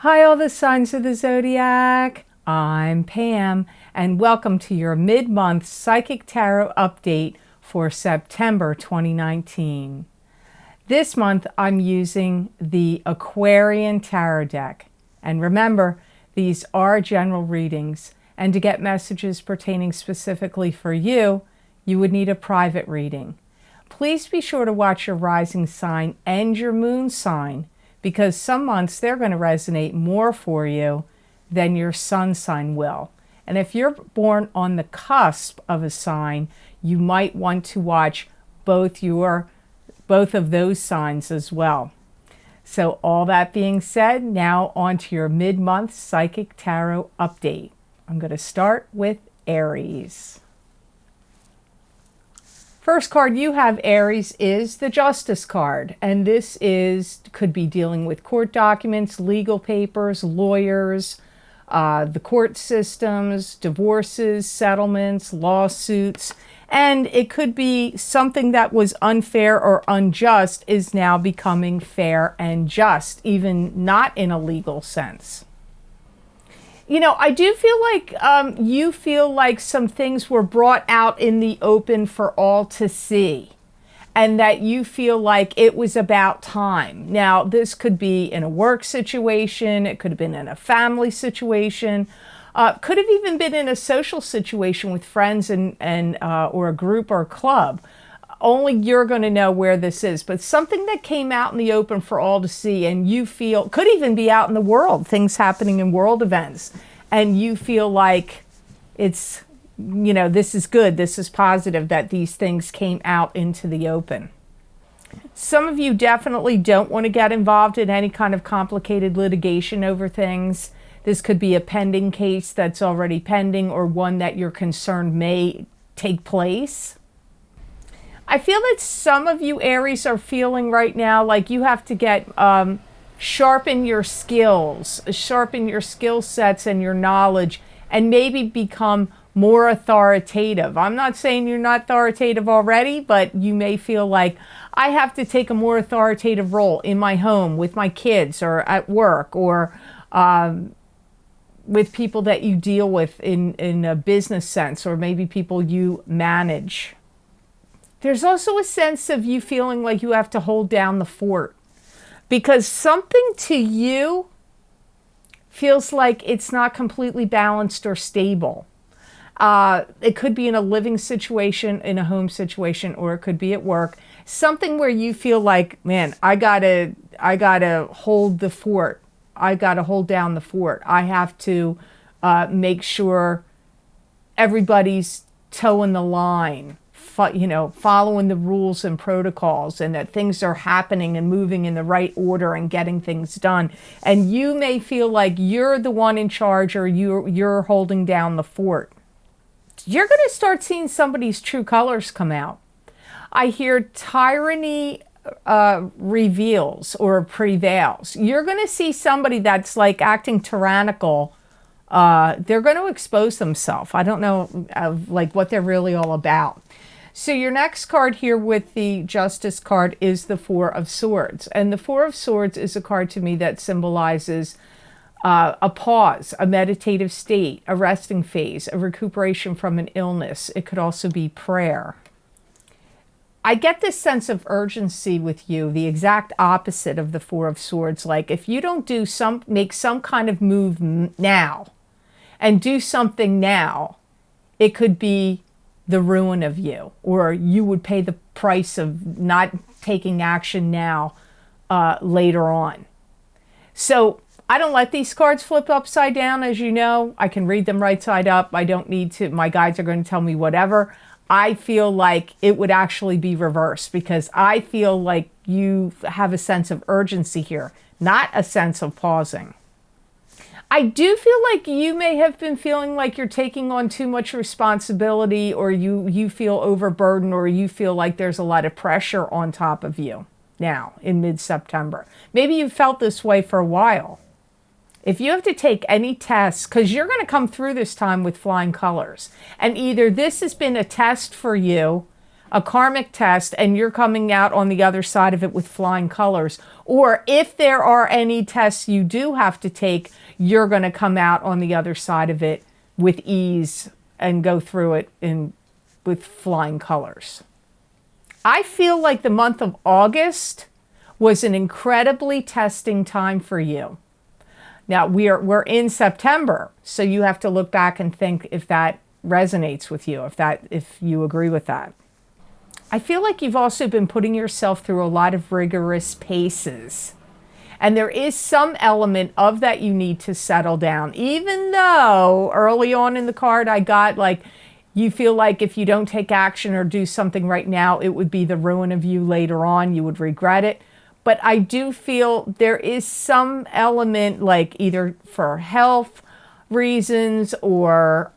Hi, all the signs of the Zodiac. I'm Pam, and welcome to your mid-month Psychic Tarot update for September 2019. This month, I'm using the Aquarian Tarot deck. And remember, these are general readings, and to get messages pertaining specifically for you, you would need a private reading. Please be sure to watch your rising sign and your moon sign, because some months they're going to resonate more for you than your sun sign will. And if you're born on the cusp of a sign, you might want to watch both of those signs as well. So all that being said, now on to your mid-month Psychic Tarot update. I'm going to start with Aries. First card you have, Aries, is the Justice card. And this could be dealing with court documents, legal papers, lawyers, the court systems, divorces, settlements, lawsuits. And it could be something that was unfair or unjust is now becoming fair and just, even not in a legal sense. You know, I do feel like you feel like some things were brought out in the open for all to see, and that you feel like it was about time. Now, this could be in a work situation, it could have been in a family situation, could have even been in a social situation with friends or a group or a club. Only you're going to know where this is, but something that came out in the open for all to see, and you feel could even be out in the world, things happening in world events, and you feel like it's, you know, this is good, this is positive that these things came out into the open. Some of you definitely don't want to get involved in any kind of complicated litigation over things. This could be a pending case that's already pending, or one that you're concerned may take place. I feel that some of you Aries are feeling right now like you have to get sharpen your skills, sharpen your skill sets and your knowledge, and maybe become more authoritative. I'm not saying you're not authoritative already, but you may feel like I have to take a more authoritative role in my home, with my kids, or at work, or with people that you deal with in a business sense, or maybe people you manage. There's also a sense of you feeling like you have to hold down the fort, because something to you feels like it's not completely balanced or stable. It could be in a living situation, in a home situation, or it could be at work. Something where you feel like, man, I gotta hold the fort. I gotta hold down the fort. I have to make sure everybody's toeing the line, following the rules and protocols, and that things are happening and moving in the right order and getting things done. And you may feel like you're the one in charge, or you're holding down the fort. You're going to start seeing somebody's true colors come out. I hear tyranny reveals or prevails. You're going to see somebody that's like acting tyrannical. They're going to expose themselves. I don't know like what they're really all about. So your next card here with the Justice card is the Four of Swords. And the Four of Swords is a card to me that symbolizes a pause, a meditative state, a resting phase, a recuperation from an illness. It could also be prayer. I get this sense of urgency with you, the exact opposite of the Four of Swords. Like if you don't make some kind of move now and do something now, it could be the ruin of you, or you would pay the price of not taking action now later on. So I don't let these cards flip upside down, as you know. I can read them right side up. I don't need to. My guides are going to tell me whatever. I feel like it would actually be reversed, because I feel like you have a sense of urgency here, not a sense of pausing. I do feel like you may have been feeling like you're taking on too much responsibility, or you feel overburdened, or you feel like there's a lot of pressure on top of you now in mid-September. Maybe you felt this way for a while. If you have to take any tests, because you're going to come through this time with flying colors, and either this has been a test for you, a karmic test, and you're coming out on the other side of it with flying colors. Or if there are any tests you do have to take, you're going to come out on the other side of it with ease and go through it with flying colors. I feel like the month of August was an incredibly testing time for you. Now, we're in September, so you have to look back and think if that resonates with you, if you agree with that. I feel like you've also been putting yourself through a lot of rigorous paces. And there is some element of that you need to settle down. Even though early on in the card I got like, you feel like if you don't take action or do something right now, it would be the ruin of you later on. You would regret it. But I do feel there is some element like either for health reasons or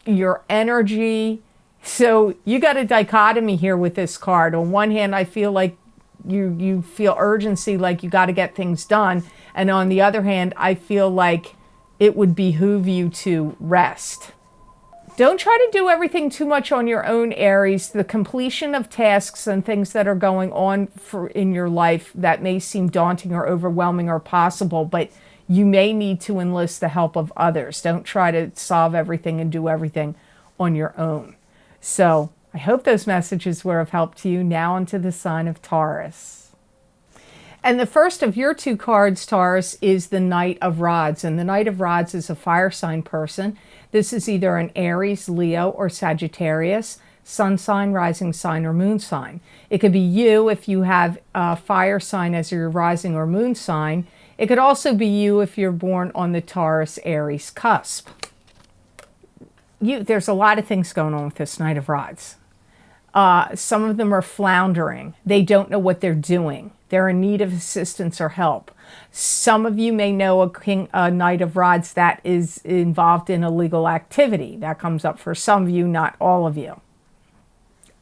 your energy. So you got a dichotomy here with this card. On one hand, I feel like you feel urgency, like you got to get things done. And on the other hand, I feel like it would behoove you to rest. Don't try to do everything too much on your own, Aries. The completion of tasks and things that are going on in your life that may seem daunting or overwhelming or possible, but you may need to enlist the help of others. Don't try to solve everything and do everything on your own. So I hope those messages were of help to you. Now onto the sign of Taurus. And the first of your two cards, Taurus, is the Knight of Rods. And the Knight of Rods is a fire sign person. This is either an Aries, Leo, or Sagittarius, sun sign, rising sign, or moon sign. It could be you if you have a fire sign as your rising or moon sign. It could also be you if you're born on the Taurus-Aries cusp. There's a lot of things going on with this Knight of Rods. Some of them are floundering. They don't know what they're doing. They're in need of assistance or help. Some of you may know a Knight of Rods that is involved in illegal activity. That comes up for some of you, not all of you.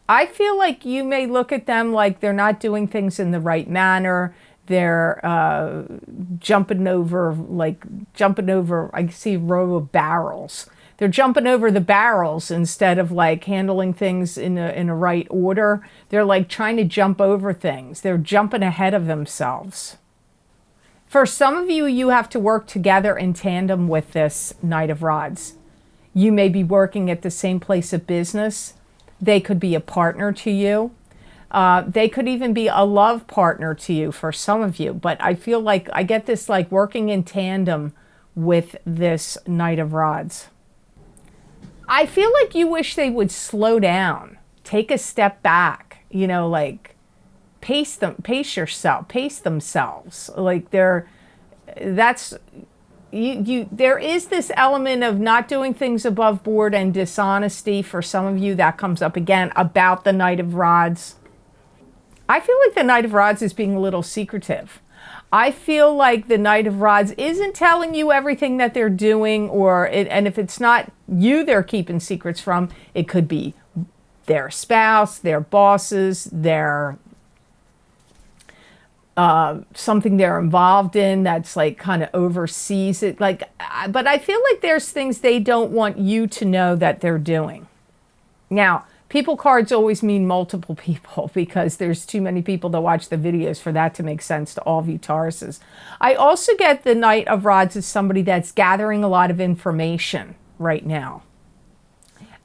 I feel like you may look at them like they're not doing things in the right manner. They're jumping over, I see a row of barrels. They're jumping over the barrels instead of like handling things in a right order. They're like trying to jump over things. They're jumping ahead of themselves. For some of you, you have to work together in tandem with this Knight of Rods. You may be working at the same place of business. They could be a partner to you. They could even be a love partner to you for some of you. But I feel like I get this like working in tandem with this Knight of Rods. I feel like you wish they would slow down, take a step back, you know, like pace themselves. Like there is this element of not doing things above board and dishonesty for some of you. That comes up again about the Knight of Rods. I feel like the Knight of Rods is being a little secretive. I feel like the Knight of Rods isn't telling you everything that they're doing, and if it's not you they're keeping secrets from, it could be their spouse, their bosses, their something they're involved in that's like kind of oversees it. But I feel like there's things they don't want you to know that they're doing. Now, people cards always mean multiple people because there's too many people that watch the videos for that to make sense to all of you Tauruses. I also get the Knight of Rods as somebody that's gathering a lot of information right now.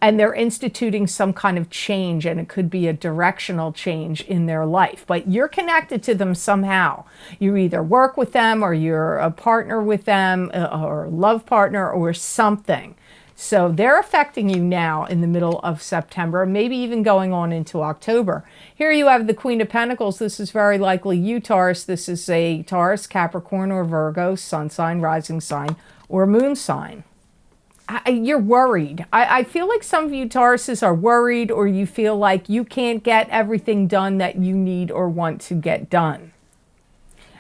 And they're instituting some kind of change, and it could be a directional change in their life. But you're connected to them somehow. You either work with them or you're a partner with them or a love partner or something. So they're affecting you now in the middle of September, maybe even going on into October. Here you have the Queen of Pentacles. This is very likely you, Taurus. This is a Taurus, Capricorn, or Virgo, sun sign, rising sign, or moon sign. You're worried. I feel like some of you Tauruses are worried, or you feel like you can't get everything done that you need or want to get done.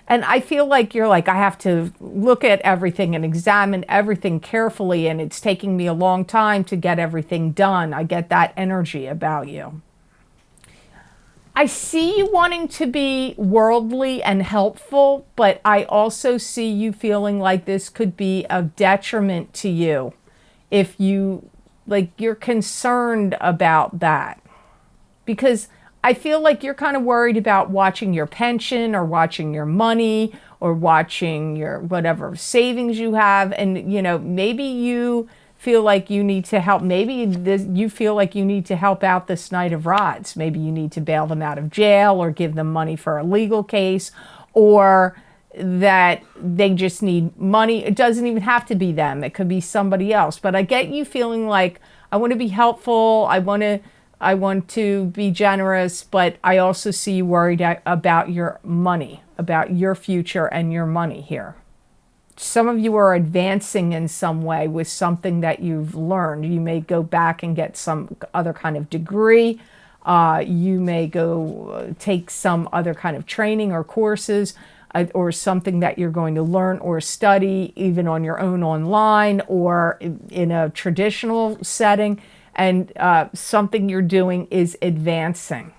And I feel like you're like, I have to look at everything and examine everything carefully, and it's taking me a long time to get everything done. I get that energy about you. I see you wanting to be worldly and helpful, but I also see you feeling like this could be a detriment to you if you're concerned about that. because I feel like you're kind of worried about watching your pension or watching your money or watching your whatever savings you have. And, you know, maybe you feel like you need to help. Maybe you feel like you need to help out this Knight of Rods. Maybe you need to bail them out of jail or give them money for a legal case, or that they just need money. It doesn't even have to be them. It could be somebody else. But I get you feeling like, I want to be helpful. I want to be generous, but I also see you worried about your money, about your future and your money here. Some of you are advancing in some way with something that you've learned. You may go back and get some other kind of degree. You may go take some other kind of training or courses, or something that you're going to learn or study even on your own online or in a traditional setting. And something you're doing is advancing.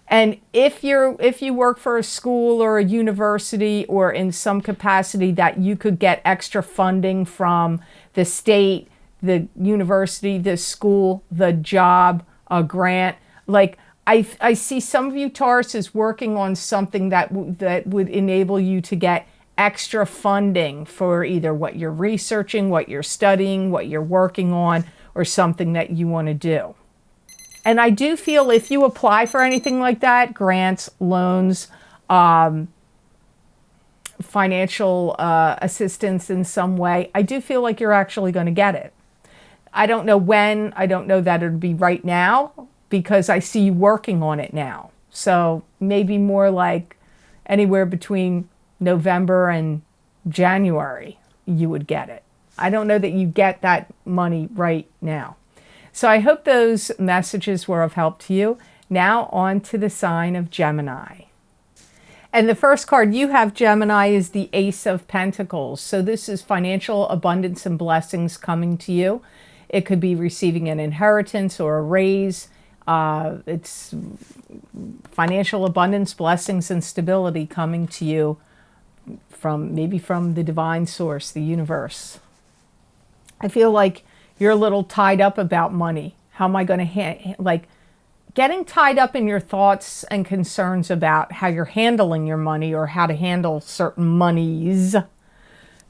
And if you work for a school or a university or in some capacity that you could get extra funding from the state, the university, the school, the job, a grant, like I see some of you Tauruses working on something that would enable you to get extra funding for either what you're researching, what you're studying, what you're working on, or something that you want to do. And I do feel if you apply for anything like that, grants, loans, financial assistance in some way, I do feel like you're actually going to get it. I don't know when. I don't know that it'll be right now, because I see you working on it now. So maybe more like anywhere between November and January, you would get it. I don't know that you get that money right now. So I hope those messages were of help to you. Now on to the sign of Gemini. And the first card you have, Gemini, is the Ace of Pentacles. So this is financial abundance and blessings coming to you. It could be receiving an inheritance or a raise. It's financial abundance, blessings, and stability coming to you maybe from the divine source, the universe. I feel like you're a little tied up about money. How am I going to getting tied up in your thoughts and concerns about how you're handling your money or how to handle certain monies.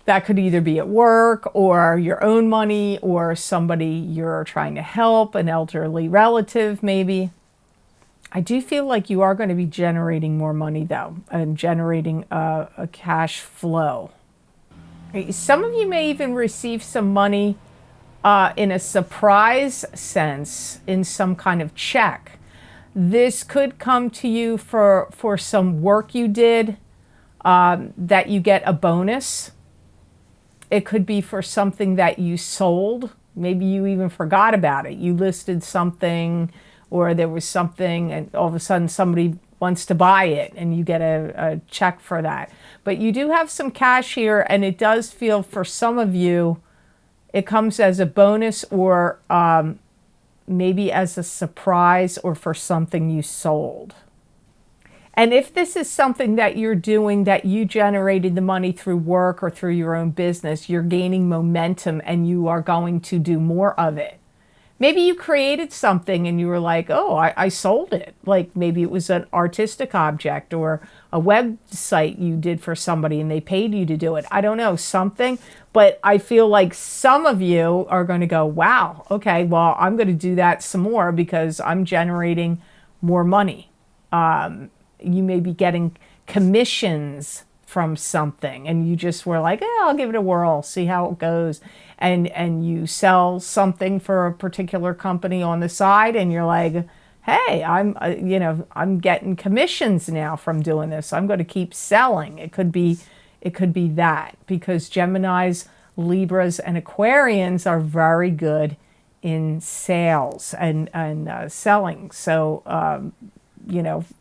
That could either be at work or your own money or somebody you're trying to help, an elderly relative maybe. I do feel like you are going to be generating more money though, and generating a cash flow. Some of you may even receive some money in a surprise sense, in some kind of check. This could come to you for some work you did, that you get a bonus. It could be for something that you sold. Maybe you even forgot about it. You listed something, or there was something and all of a sudden somebody wants to buy it and you get a check for that. But you do have some cash here, and it does feel for some of you, it comes as a bonus or maybe as a surprise or for something you sold. And if this is something that you're doing, that you generated the money through work or through your own business, you're gaining momentum and you are going to do more of it. Maybe you created something and you were like, oh, I sold it. Like maybe it was an artistic object or a website you did for somebody and they paid you to do it. I don't know, something. But I feel like some of you are going to go, wow, okay, well, I'm going to do that some more because I'm generating more money. You may be getting commissions from something and you just were like, I'll give it a whirl, see how it goes. And you sell something for a particular company on the side and you're like, hey, I'm getting commissions now from doing this. I'm going to keep selling. It could be that, because Geminis, Libras, and Aquarians are very good in sales and selling. So,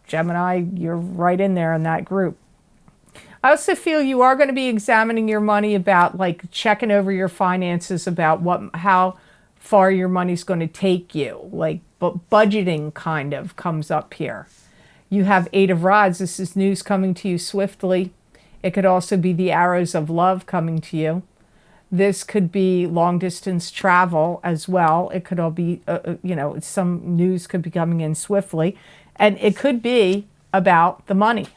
Gemini, you're right in there in that group. I also feel you are going to be examining your money, about like checking over your finances, about how far your money's going to take you. Like budgeting kind of comes up here. You have Eight of Rods. This is news coming to you swiftly. It could also be the arrows of love coming to you. This could be long distance travel as well. It could all be, some news could be coming in swiftly. And it could be about the money.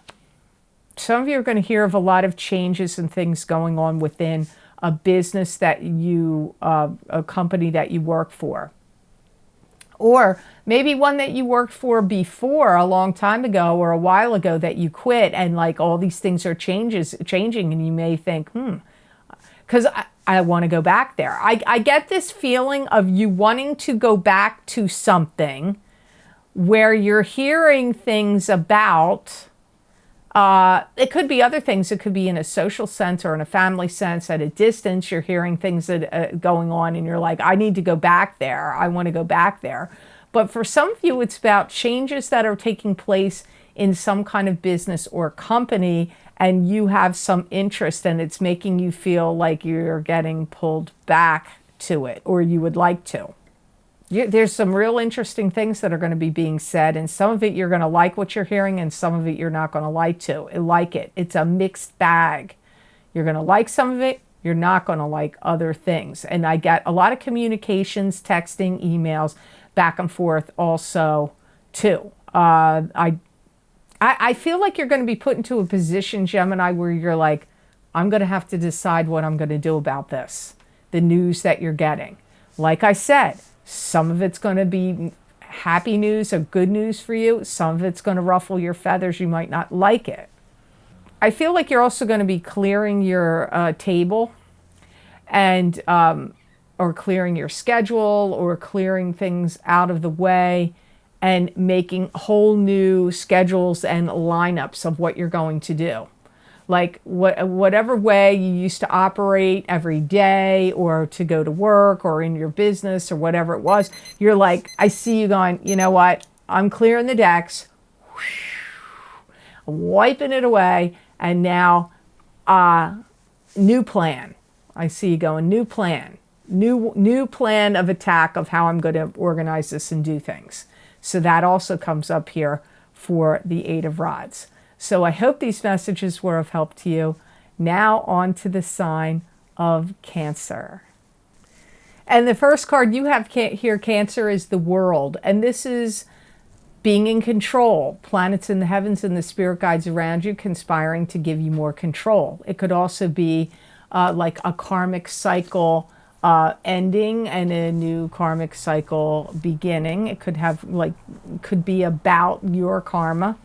Some of you are going to hear of a lot of changes and things going on within a business that a company that you work for. Or maybe one that you worked for before a long time ago or a while ago that you quit, and like all these things are changing, and you may think, because I want to go back there. I get this feeling of you wanting to go back to something where you're hearing things about, it could be other things. It could be in a social sense or in a family sense. At a distance, you're hearing things that going on, and you're like, I need to go back there. I want to go back there. But for some of you, it's about changes that are taking place in some kind of business or company, and you have some interest, and it's making you feel like you're getting pulled back to it, or you would like to. There's some real interesting things that are going to be being said, and some of it you're going to like what you're hearing, and some of it you're not going to like it. It's a mixed bag. You're going to like some of it, you're not going to like other things. And I get a lot of communications, texting, emails, back and forth also too. I feel like you're going to be put into a position, Gemini, where you're like, I'm going to have to decide what I'm going to do about this, the news that you're getting. Like I said, some of it's going to be happy news or good news for you. Some of it's going to ruffle your feathers. You might not like it. I feel like you're also going to be clearing your table and or clearing your schedule or clearing things out of the way and making whole new schedules and lineups of what you're going to do. Like whatever way you used to operate every day or to go to work or in your business or whatever it was, you're like, I see you going, you know what? I'm clearing the decks, wiping it away, and now new plan. I see you going, new plan, new plan of attack of how I'm going to organize this and do things. So that also comes up here for the Eight of Rods. So I hope these messages were of help to you. Now on to the sign of Cancer. And the first card you have here, Cancer, is the World. And this is being in control. Planets in the heavens and the spirit guides around you conspiring to give you more control. It could also be like a karmic cycle ending and a new karmic cycle beginning. It could be about your karma.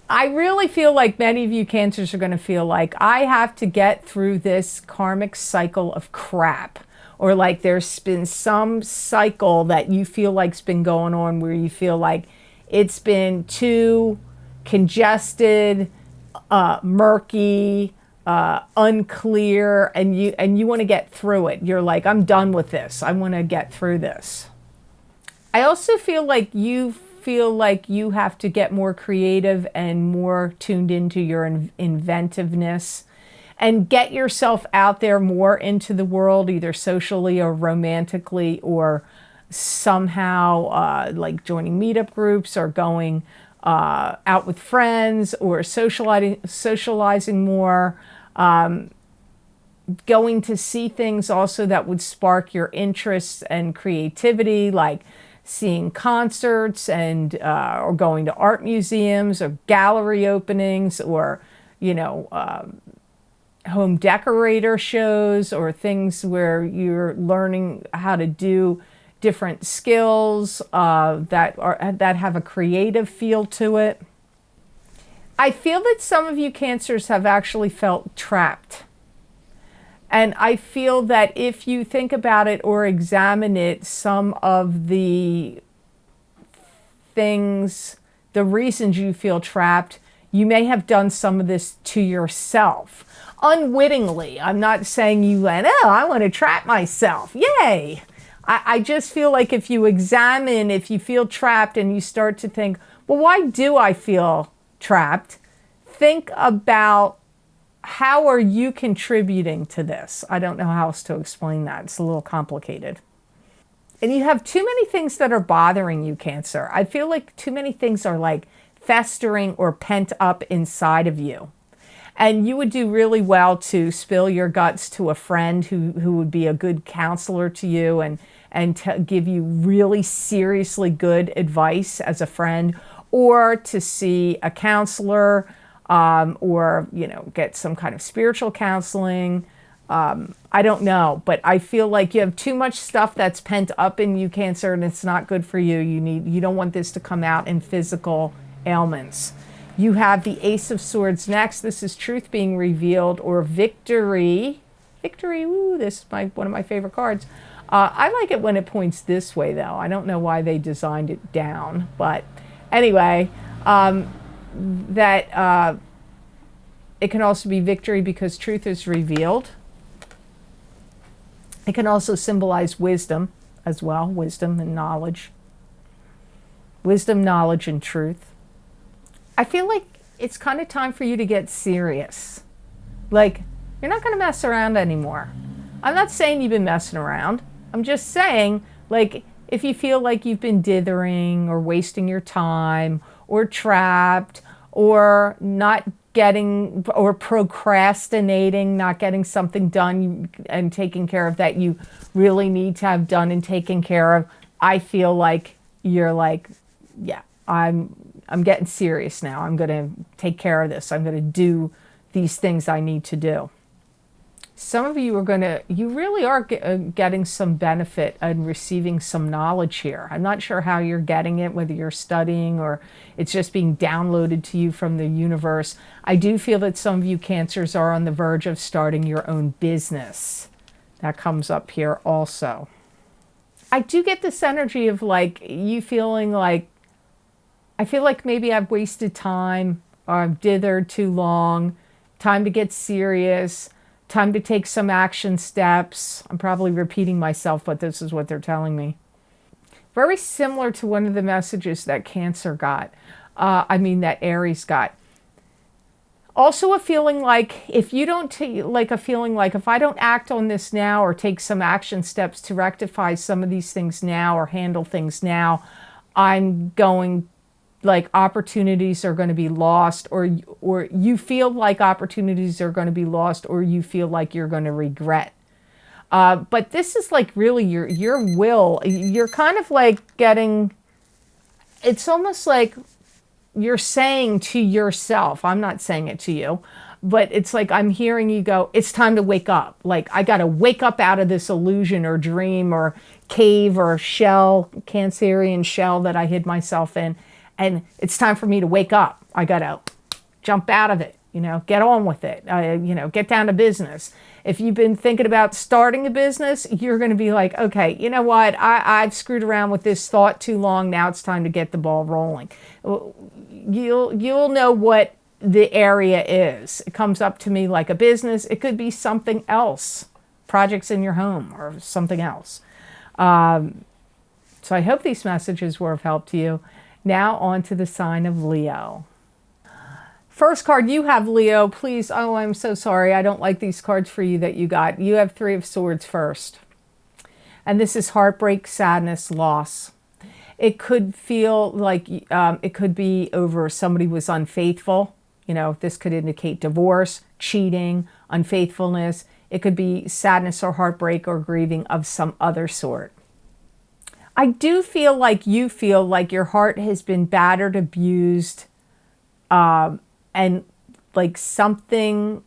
I really feel like many of you Cancers are going to feel like I have to get through this karmic cycle of crap, or like there's been some cycle that you feel like's been going on where you feel like it's been too congested, murky, unclear, and you want to get through it. You're like, I'm done with this. I want to get through this. I also feel like you have to get more creative and more tuned into your inventiveness and get yourself out there more into the world, either socially or romantically, or somehow like joining meetup groups or going out with friends or socializing more, going to see things also that would spark your interests and creativity, like seeing concerts and or going to art museums or gallery openings, or home decorator shows, or things where you're learning how to do different skills that have a creative feel to it. I feel that some of you Cancers have actually felt trapped. And I feel that if you think about it or examine it, some of the things, the reasons you feel trapped, you may have done some of this to yourself. Unwittingly. I'm not saying you went, oh, I want to trap myself. Yay! I just feel like if you examine, if you feel trapped and you start to think, well, why do I feel trapped? Think about, how are you contributing to this? I don't know how else to explain that. It's a little complicated. And you have too many things that are bothering you, Cancer. I feel like too many things are like festering or pent up inside of you. And you would do really well to spill your guts to a friend who would be a good counselor to you and give you really seriously good advice as a friend, or to see a counselor, or, you know, get some kind of spiritual counseling. I don't know, but I feel like you have too much stuff that's pent up in you, Cancer, and it's not good for you. You don't want this to come out in physical ailments. You have the Ace of Swords next. This is truth being revealed, or victory. Victory, ooh, this is one of my favorite cards. I like it when it points this way, though. I don't know why they designed it down, but anyway, it can also be victory because truth is revealed. It can also symbolize wisdom as well, wisdom and knowledge. Wisdom, knowledge, and truth. I feel like it's kind of time for you to get serious. Like, you're not going to mess around anymore. I'm not saying you've been messing around. I'm just saying, like, if you feel like you've been dithering or wasting your time or trapped or not getting, or procrastinating, not getting something done and taking care of that you really need to have done and taken care of, I feel like you're like, yeah, I'm getting serious now. I'm going to take care of this. I'm going to do these things I need to do. Some of you you really are getting some benefit and receiving some knowledge here. I'm not sure how you're getting it, whether you're studying or it's just being downloaded to you from the universe. I do feel that some of you Cancers are on the verge of starting your own business. That comes up here also. I do get this energy of like you feeling like, I feel like maybe I've wasted time, or I've dithered too long, time to get serious, time to take some action steps. I'm probably repeating myself, but this is what they're telling me. Very similar to one of the messages that Cancer got. That Aries got. Also a feeling like if you don't if I don't act on this now or take some action steps to rectify some of these things now or handle things now, I'm going, like, opportunities are going to be lost, or you feel like opportunities are going to be lost, or you feel like you're going to regret. But this is like really your will. You're kind of like getting, it's almost like you're saying to yourself, I'm not saying it to you, but it's like I'm hearing you go, it's time to wake up. Like, I got to wake up out of this illusion or dream or cave or shell, Cancerian shell that I hid myself in. And it's time for me to wake up. I got to jump out of it, get on with it, get down to business. If you've been thinking about starting a business, you're going to be like, okay, you know what? I've screwed around with this thought too long. Now it's time to get the ball rolling. You'll know what the area is. It comes up to me like a business. It could be something else, projects in your home or something else. So I hope these messages were of help to you. Now on to the sign of Leo. First card, you have Leo. Please, oh, I'm so sorry. I don't like these cards for you that you got. You have Three of Swords first. And this is heartbreak, sadness, loss. It could feel like it could be over somebody was unfaithful. This could indicate divorce, cheating, unfaithfulness. It could be sadness or heartbreak or grieving of some other sort. I do feel like you feel like your heart has been battered, abused, and like something,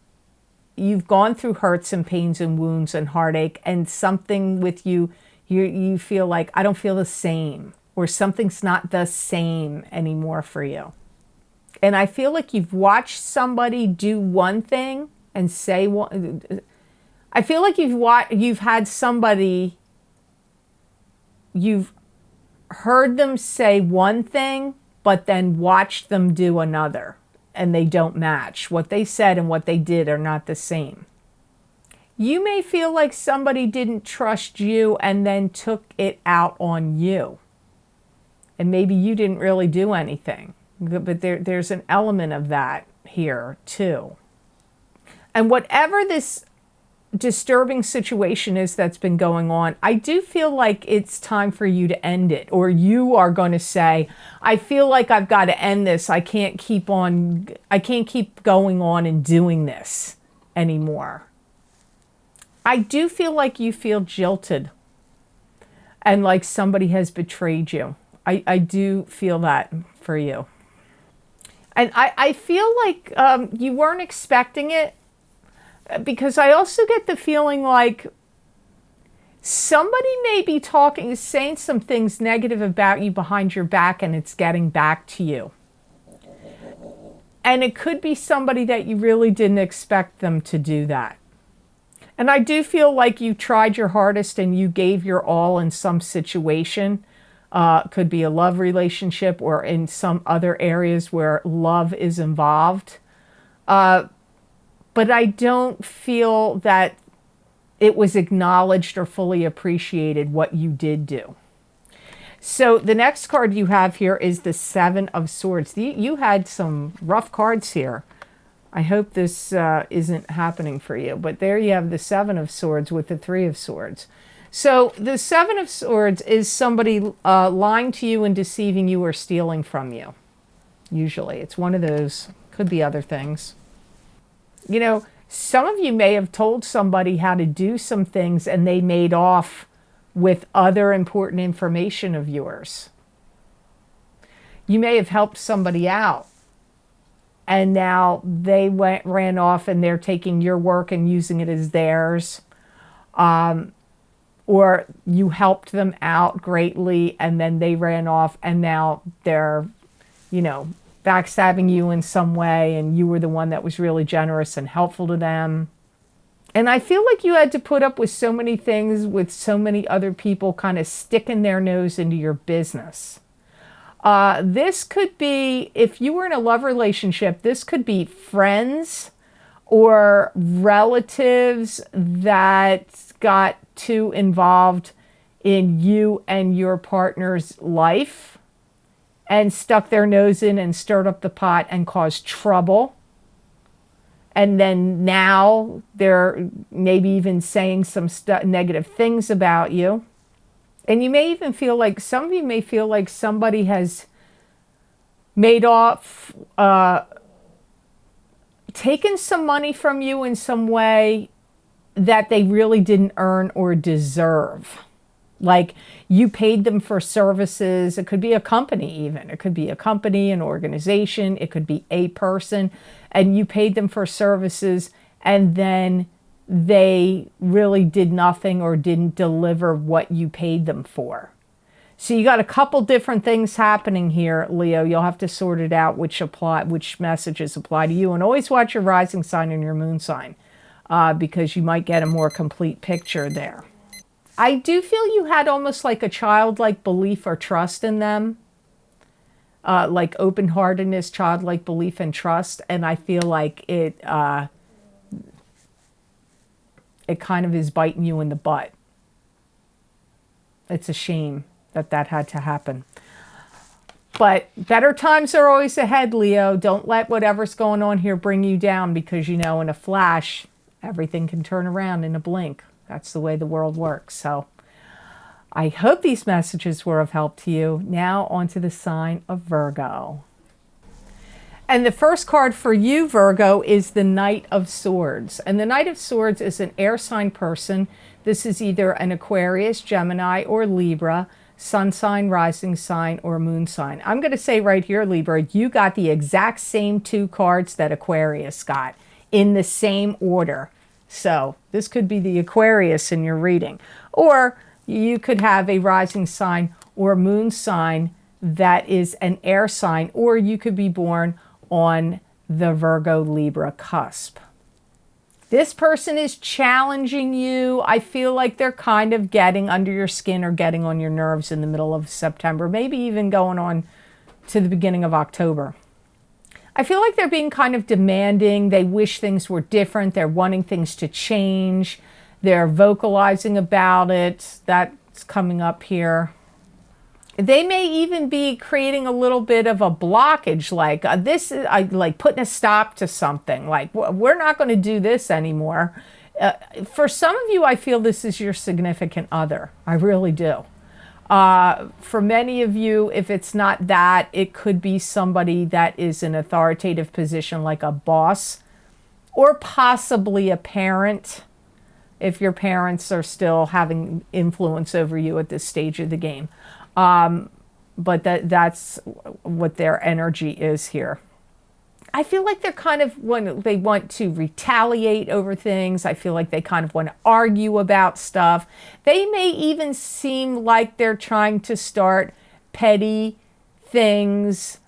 you've gone through hurts and pains and wounds and heartache, and something with you feel like, I don't feel the same, or something's not the same anymore for you. And I feel like you've watched somebody do one thing and say one. I feel like you've had somebody, you've heard them say one thing, but then watched them do another, and they don't match. What they said and what they did are not the same. You may feel like somebody didn't trust you and then took it out on you. And maybe you didn't really do anything. But there's an element of that here too. And whatever this disturbing situation is that's been going on, I do feel like it's time for you to end it. Or you are going to say, I feel like I've got to end this. I can't keep going on and doing this anymore. I do feel like you feel jilted and like somebody has betrayed you. I do feel that for you. And I feel like you weren't expecting it, because I also get the feeling like somebody may be saying some things negative about you behind your back, and it's getting back to you. And it could be somebody that you really didn't expect them to do that. And I do feel like you tried your hardest and you gave your all in some situation. Could be a love relationship or in some other areas where love is involved. But I don't feel that it was acknowledged or fully appreciated what you did do. So the next card you have here is the Seven of Swords. You had some rough cards here. I hope this isn't happening for you. But there you have the Seven of Swords with the Three of Swords. So the Seven of Swords is somebody lying to you and deceiving you or stealing from you. Usually it's one of those. Could be other things. You know, some of you may have told somebody how to do some things and they made off with other important information of yours. You may have helped somebody out and now they ran off and they're taking your work and using it as theirs. Or you helped them out greatly and then they ran off and now they're, you know, backstabbing you in some way, and you were the one that was really generous and helpful to them. And I feel like you had to put up with so many things with so many other people kind of sticking their nose into your business. This could be, if you were in a love relationship, this could be friends or relatives that got too involved in you and your partner's life and stuck their nose in and stirred up the pot and caused trouble. And then now they're maybe even saying some negative things about you. And you may even feel like, some of you may feel like somebody has made off, taken some money from you in some way that they really didn't earn or deserve. Like you paid them for services. It could be a company even. It could be a company, an organization. It could be a person. And you paid them for services and then they really did nothing or didn't deliver what you paid them for. So you got a couple different things happening here, Leo. You'll have to sort it out which messages apply to you. And always watch your rising sign and your moon sign because you might get a more complete picture there. I do feel you had almost like a childlike belief or trust in them, like open-heartedness, childlike belief and trust. And I feel like it kind of is biting you in the butt. It's a shame that that had to happen. But better times are always ahead, Leo. Don't let whatever's going on here bring you down because, you know, in a flash, everything can turn around in a blink. That's the way the world works. So I hope these messages were of help to you. Now onto the sign of Virgo. And the first card for you, Virgo, is the Knight of Swords. And the Knight of Swords is an air sign person. This is either an Aquarius, Gemini, or Libra, sun sign, rising sign, or moon sign. I'm going to say right here, Libra, you got the exact same two cards that Aquarius got in the same order. So this could be the Aquarius in your reading. Or you could have a rising sign or moon sign that is an air sign, or you could be born on the Virgo Libra cusp. This person is challenging you. I feel like they're kind of getting under your skin or getting on your nerves in the middle of September, maybe even going on to the beginning of October. I feel like they're being kind of demanding. They wish things were different. They're wanting things to change. They're vocalizing about it. That's coming up here. They may even be creating a little bit of a blockage, like this is like putting a stop to something. Like, we're not going to do this anymore. For some of you, I feel this is your significant other. I really do. For many of you, if it's not that, it could be somebody that is an authoritative position like a boss or possibly a parent, if your parents are still having influence over you at this stage of the game. But that's what their energy is here. I feel like they're kind of, when they want to retaliate over things, I feel like they kind of want to argue about stuff. They may even seem like they're trying to start petty things,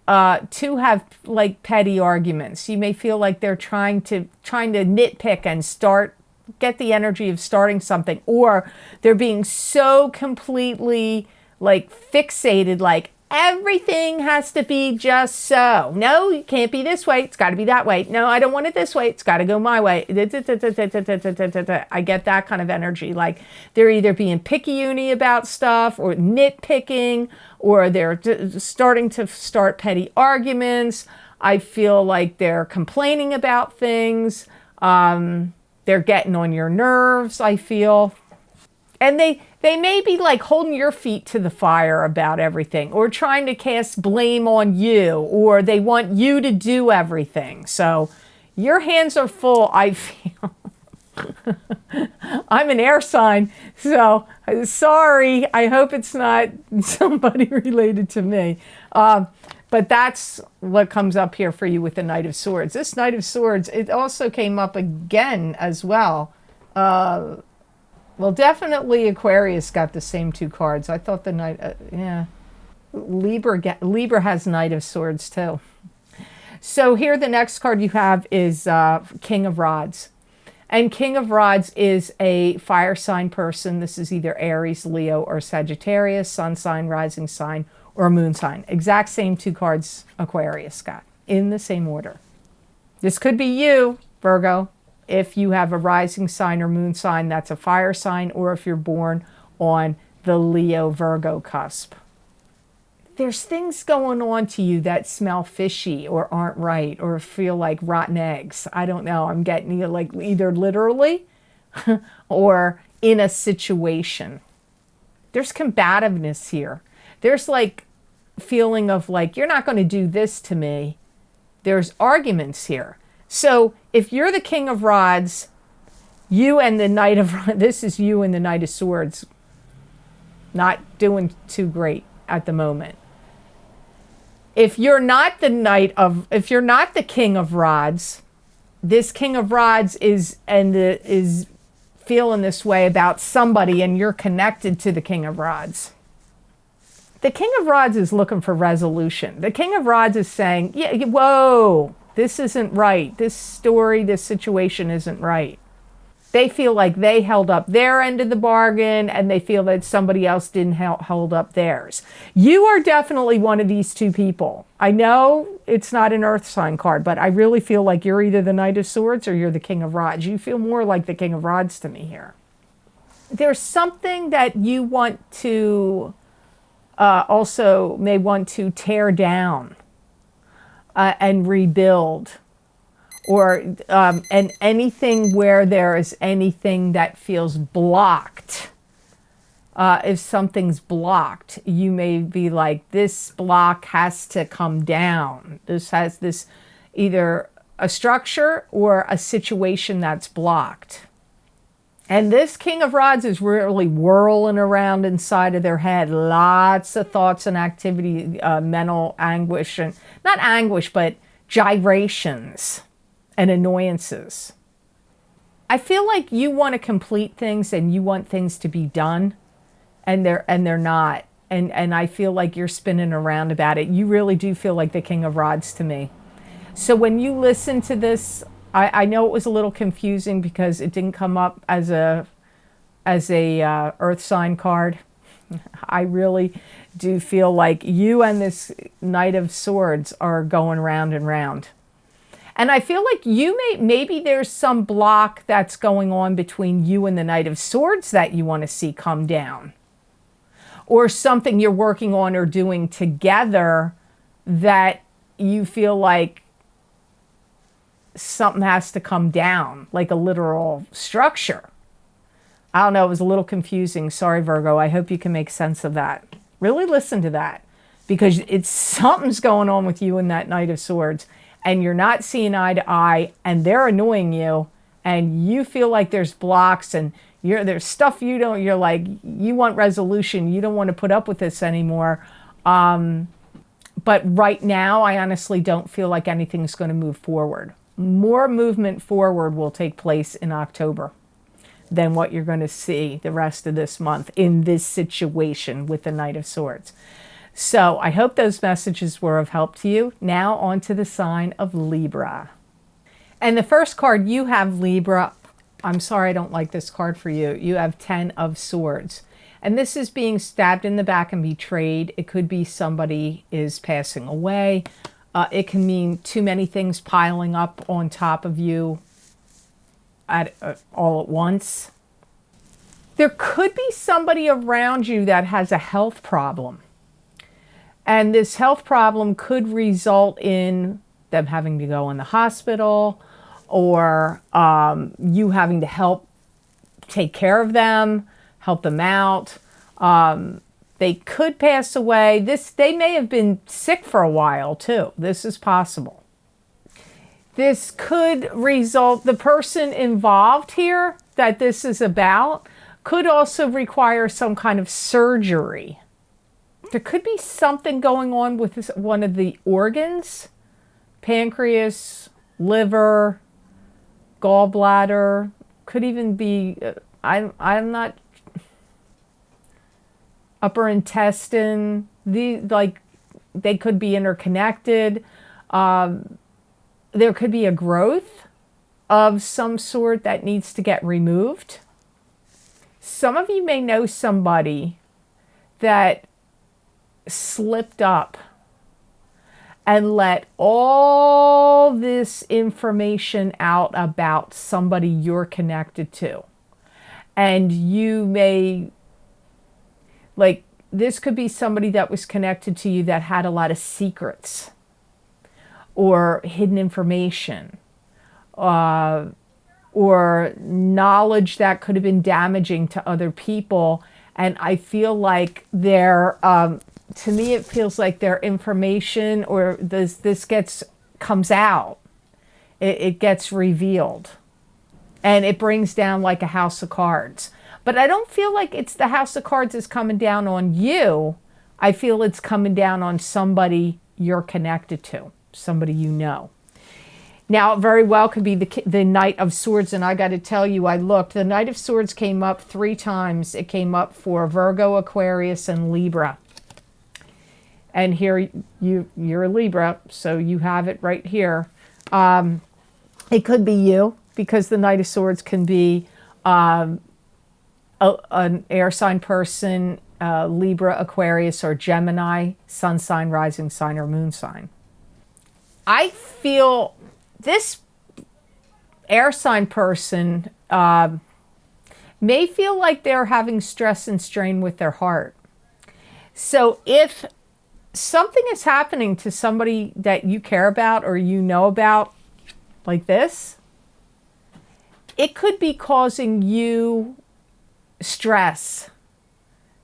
to have like petty arguments. You may feel like they're trying to nitpick and get the energy of starting something, or they're being so completely like fixated, like everything has to be just so. No, it can't be this way. It's got to be that way. No, I don't want it this way. It's got to go my way. I get that kind of energy. Like they're either being picky-uni about stuff or nitpicking, or they're starting to start petty arguments. I feel like they're complaining about things. They're getting on your nerves, I feel. And they may be like holding your feet to the fire about everything, or trying to cast blame on you, or they want you to do everything. So your hands are full, I feel. I'm an air sign, so sorry. I hope it's not somebody related to me. But that's what comes up here for you with the Knight of Swords. This Knight of Swords, it also came up again as well. Well, definitely Aquarius got the same two cards. I thought the Knight, yeah. Libra has Knight of Swords too. So here the next card you have is King of Rods. And King of Rods is a fire sign person. This is either Aries, Leo, or Sagittarius, sun sign, rising sign, or moon sign. Exact same two cards Aquarius got in the same order. This could be you, Virgo. If you have a rising sign or moon sign, that's a fire sign, or if you're born on the Leo-Virgo cusp. There's things going on to you that smell fishy or aren't right or feel like rotten eggs. I don't know. I'm getting you like either literally or in a situation. There's combativeness here. There's like feeling of like, you're not going to do this to me. There's arguments here. So if you're the King of Rods, you and the Knight of Rods, this is you and the Knight of Swords, not doing too great at the moment. If you're not the King of Rods, this King of Rods is feeling this way about somebody, and you're connected to the King of Rods. The King of Rods is looking for resolution. The King of Rods is saying, yeah, whoa, this isn't right. This story, this situation isn't right. They feel like they held up their end of the bargain, and they feel that somebody else didn't hold up theirs. You are definitely one of these two people. I know it's not an earth sign card, but I really feel like you're either the Knight of Swords or you're the King of Rods. You feel more like the King of Rods to me here. There's something that you want to also may want to tear down and rebuild. Or and anything where there is anything that feels blocked. If something's blocked, you may be like, this block has to come down. This has this either a structure or a situation that's blocked. And this King of Rods is really whirling around inside of their head. Lots of thoughts and activity, mental anguish, and not anguish, but gyrations and annoyances. I feel like you want to complete things and you want things to be done, and they're not. And I feel like you're spinning around about it. You really do feel like the King of Rods to me. So when you listen to this, I know it was a little confusing because it didn't come up as a earth sign card. I really do feel like you and this Knight of Swords are going round and round. And I feel like maybe there's some block that's going on between you and the Knight of Swords that you want to see come down. Or something you're working on or doing together that you feel like something has to come down, like a literal structure. I don't know, it was a little confusing. Sorry, Virgo. I hope you can make sense of that. Really listen to that, because it's something's going on with you in that Knight of Swords, and you're not seeing eye to eye, and they're annoying you, and you feel like there's blocks, and there's stuff you're like, you want resolution. You don't want to put up with this anymore. But right now, I honestly don't feel like anything's going to move forward. More movement forward will take place in October than what you're going to see the rest of this month in this situation with the Knight of Swords. So I hope those messages were of help to you. Now on to the sign of Libra. And the first card you have, Libra, I'm sorry I don't like this card for you. You have 10 of Swords. And this is being stabbed in the back and betrayed. It could be somebody is passing away. It can mean too many things piling up on top of you all at once. There could be somebody around you that has a health problem. And this health problem could result in them having to go in the hospital, or you having to help take care of them, help them out. They could pass away. They may have been sick for a while too. This is possible. This could result, the person involved here that this is about could also require some kind of surgery. There could be something going on with one of the organs, pancreas, liver, gallbladder, could even be, I'm not, upper intestine, they could be interconnected. There could be a growth of some sort that needs to get removed. Some of you may know somebody that slipped up and let all this information out about somebody you're connected to. And you may, like, this could be somebody that was connected to you that had a lot of secrets or hidden information, or knowledge that could have been damaging to other people. And I feel like to me, it feels like their information or this comes out. It gets revealed. And it brings down like a house of cards. But I don't feel like it's the house of cards is coming down on you. I feel it's coming down on somebody you're connected to, somebody you know. Now, it very well could be the Knight of Swords, and I got to tell you, I looked. The Knight of Swords came up 3 times. It came up for Virgo, Aquarius, and Libra. And here, you're a Libra, so you have it right here. It could be you, because the Knight of Swords can be an air sign person, Libra, Aquarius, or Gemini, sun sign, rising sign, or moon sign. I feel this air sign person may feel like they're having stress and strain with their heart. So if something is happening to somebody that you care about or you know about, like this, it could be causing you stress,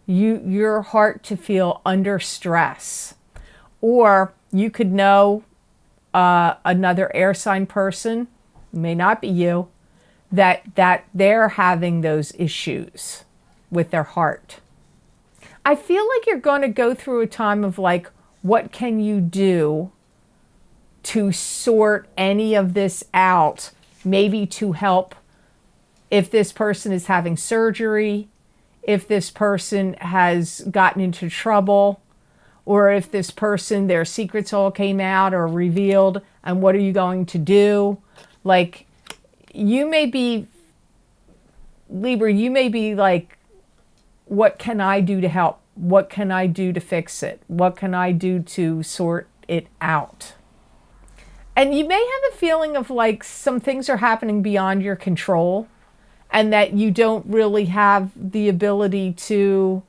your heart to feel under stress. Or you could know another air sign person, may not be you, that they're having those issues with their heart. I feel like you're going to go through a time of like, what can you do to sort any of this out? Maybe to help if this person is having surgery, if this person has gotten into trouble, or if this person, their secrets all came out or revealed, and what are you going to do? Like, you may be, Libra, you may be like, what can I do to help? What can I do to fix it? What can I do to sort it out? And you may have a feeling of like some things are happening beyond your control, and that you don't really have the ability to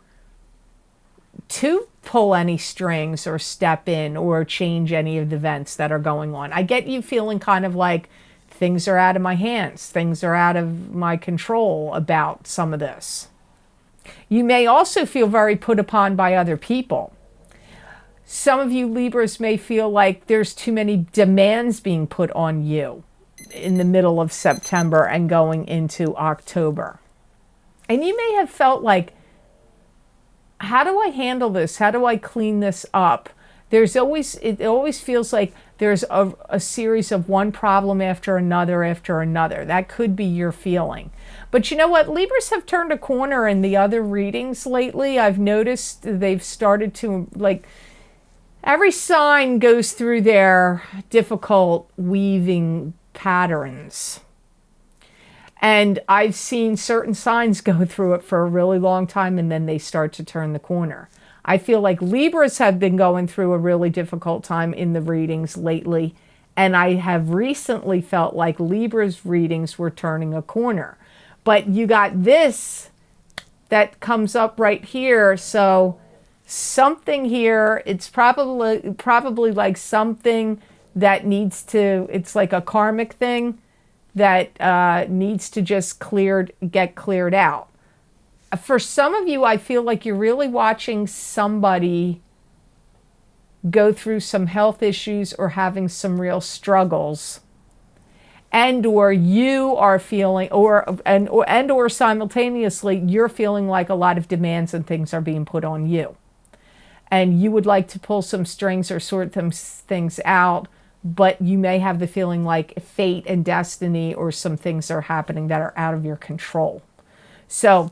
pull any strings or step in or change any of the events that are going on. I get you feeling kind of like things are out of my hands. Things are out of my control about some of this. You may also feel very put upon by other people. Some of you Libras may feel like there's too many demands being put on you in the middle of September and going into October. And you may have felt like, how do I handle this? How do I clean this up? It always feels like there's a series of one problem after another after another. That could be your feeling. But you know what? Libras have turned a corner in the other readings lately. I've noticed they've started to, like, every sign goes through their difficult weaving patterns. And I've seen certain signs go through it for a really long time, and then they start to turn the corner. I feel like Libras have been going through a really difficult time in the readings lately, and I have recently felt like Libra's readings were turning a corner. But you got this that comes up right here, so something here, it's probably like something that needs to, it's like a karmic thing that needs to just get cleared out. For some of you, I feel like you're really watching somebody go through some health issues or having some real struggles, and or you are feeling, or simultaneously you're feeling like a lot of demands and things are being put on you, and you would like to pull some strings or sort some things out, but you may have the feeling like fate and destiny or some things are happening that are out of your control. So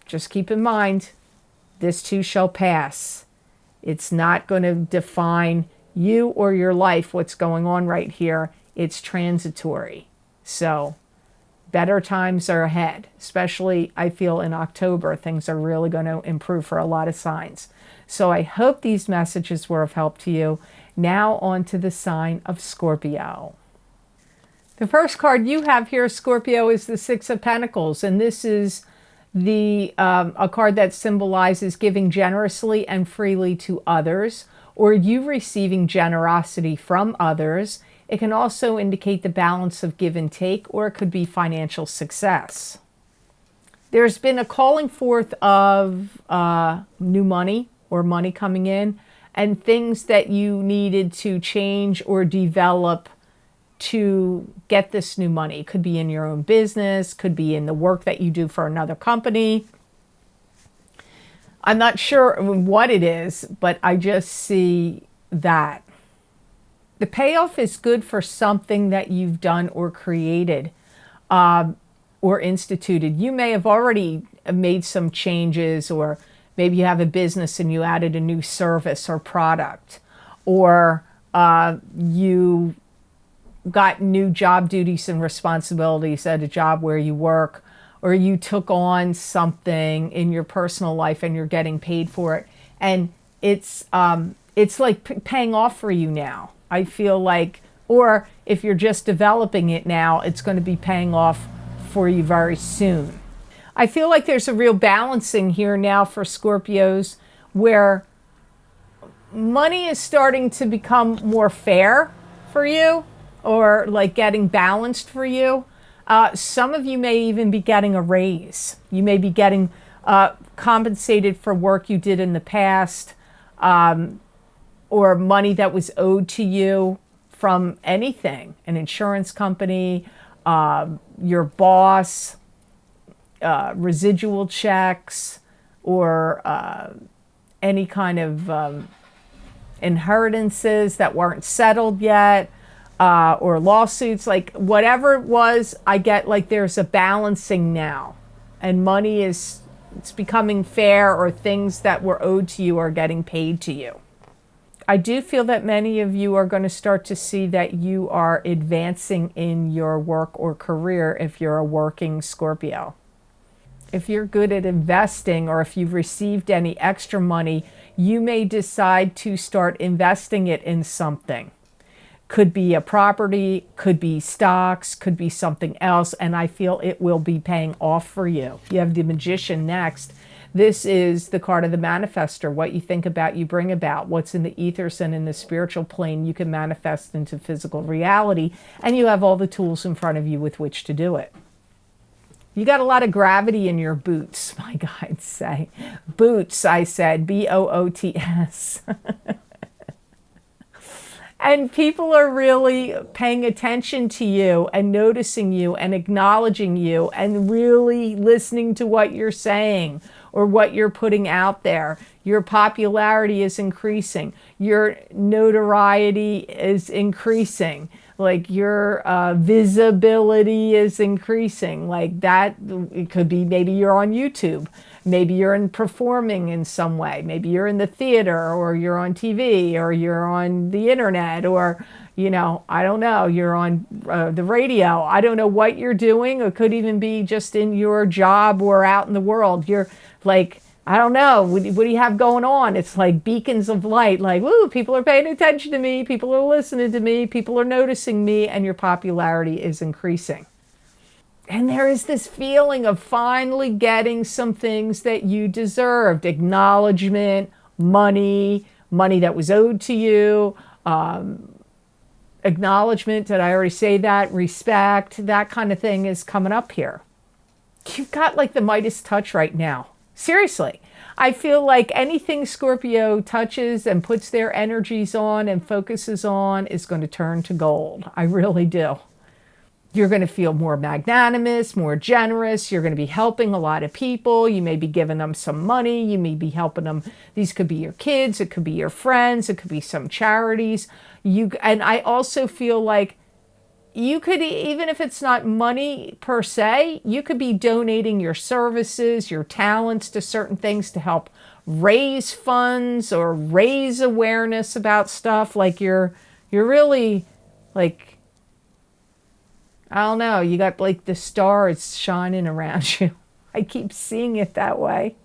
just keep in mind, this too shall pass. It's not going to define you or your life, what's going on right here. It's transitory. So better times are ahead. Especially, I feel in October, things are really going to improve for a lot of signs. So I hope these messages were of help to you. Now on to the sign of Scorpio. The first card you have here, Scorpio, is the Six of Pentacles. And this is a card that symbolizes giving generously and freely to others, or you receiving generosity from others. It can also indicate the balance of give and take, or it could be financial success. There's been a calling forth of new money or money coming in, and things that you needed to change or develop to get this new money. It could be in your own business, could be in the work that you do for another company. I'm not sure what it is, but I just see that. The payoff is good for something that you've done or created or instituted. You may have already made some changes, or maybe you have a business and you added a new service or product, or you got new job duties and responsibilities at a job where you work, or you took on something in your personal life and you're getting paid for it. And it's like paying off for you now. I feel like, or if you're just developing it now, it's going to be paying off for you very soon. I feel like there's a real balancing here now for Scorpios, where money is starting to become more fair for you, or like getting balanced for you. Some of you may even be getting a raise. You may be getting compensated for work you did in the past, or money that was owed to you from anything, an insurance company, your boss, residual checks, or any kind of inheritances that weren't settled yet, or lawsuits, like whatever it was. I get like there's a balancing now, and money it's becoming fair, or things that were owed to you are getting paid to you. I do feel that many of you are going to start to see that you are advancing in your work or career if you're a working Scorpio. If you're good at investing, or if you've received any extra money, you may decide to start investing it in something. Could be a property, could be stocks, could be something else, and I feel it will be paying off for you. You have the Magician next. This is the card of the manifester. What you think about, you bring about. What's in the ethers and in the spiritual plane, you can manifest into physical reality, and you have all the tools in front of you with which to do it. You got a lot of gravity in your boots, my guides say. Boots, I said, B-O-O-T-S. And people are really paying attention to you and noticing you and acknowledging you and really listening to what you're saying or what you're putting out there. Your popularity is increasing. Your notoriety is increasing. Like your visibility is increasing. Like that, it could be maybe you're on YouTube. Maybe you're in performing in some way. Maybe you're in the theater, or you're on TV, or you're on the internet, or, you know, I don't know, you're on the radio. I don't know what you're doing. It could even be just in your job or out in the world. You're like, I don't know, what do you have going on? It's like beacons of light, like, woo, people are paying attention to me, people are listening to me, people are noticing me, and your popularity is increasing. And there is this feeling of finally getting some things that you deserved. Acknowledgement, money that was owed to you, acknowledgement, did I already say that? Respect, that kind of thing is coming up here. You've got like the Midas touch right now. Seriously. I feel like anything Scorpio touches and puts their energies on and focuses on is going to turn to gold. I really do. You're going to feel more magnanimous, more generous. You're going to be helping a lot of people. You may be giving them some money. You may be helping them. These could be your kids. It could be your friends. It could be some charities. And I also feel like you could, even if it's not money per se, you could be donating your services, your talents to certain things to help raise funds or raise awareness about stuff. Like you're really like, I don't know, you got like the stars shining around you. I keep seeing it that way.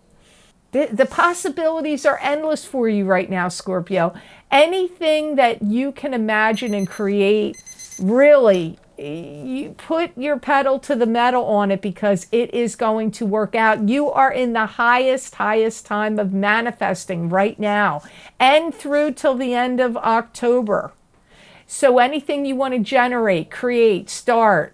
The possibilities are endless for you right now, Scorpio. Anything that you can imagine and create, really, you put your pedal to the metal on it because it is going to work out. You are in the highest time of manifesting right now and through till the end of October. So anything you want to generate, create, start,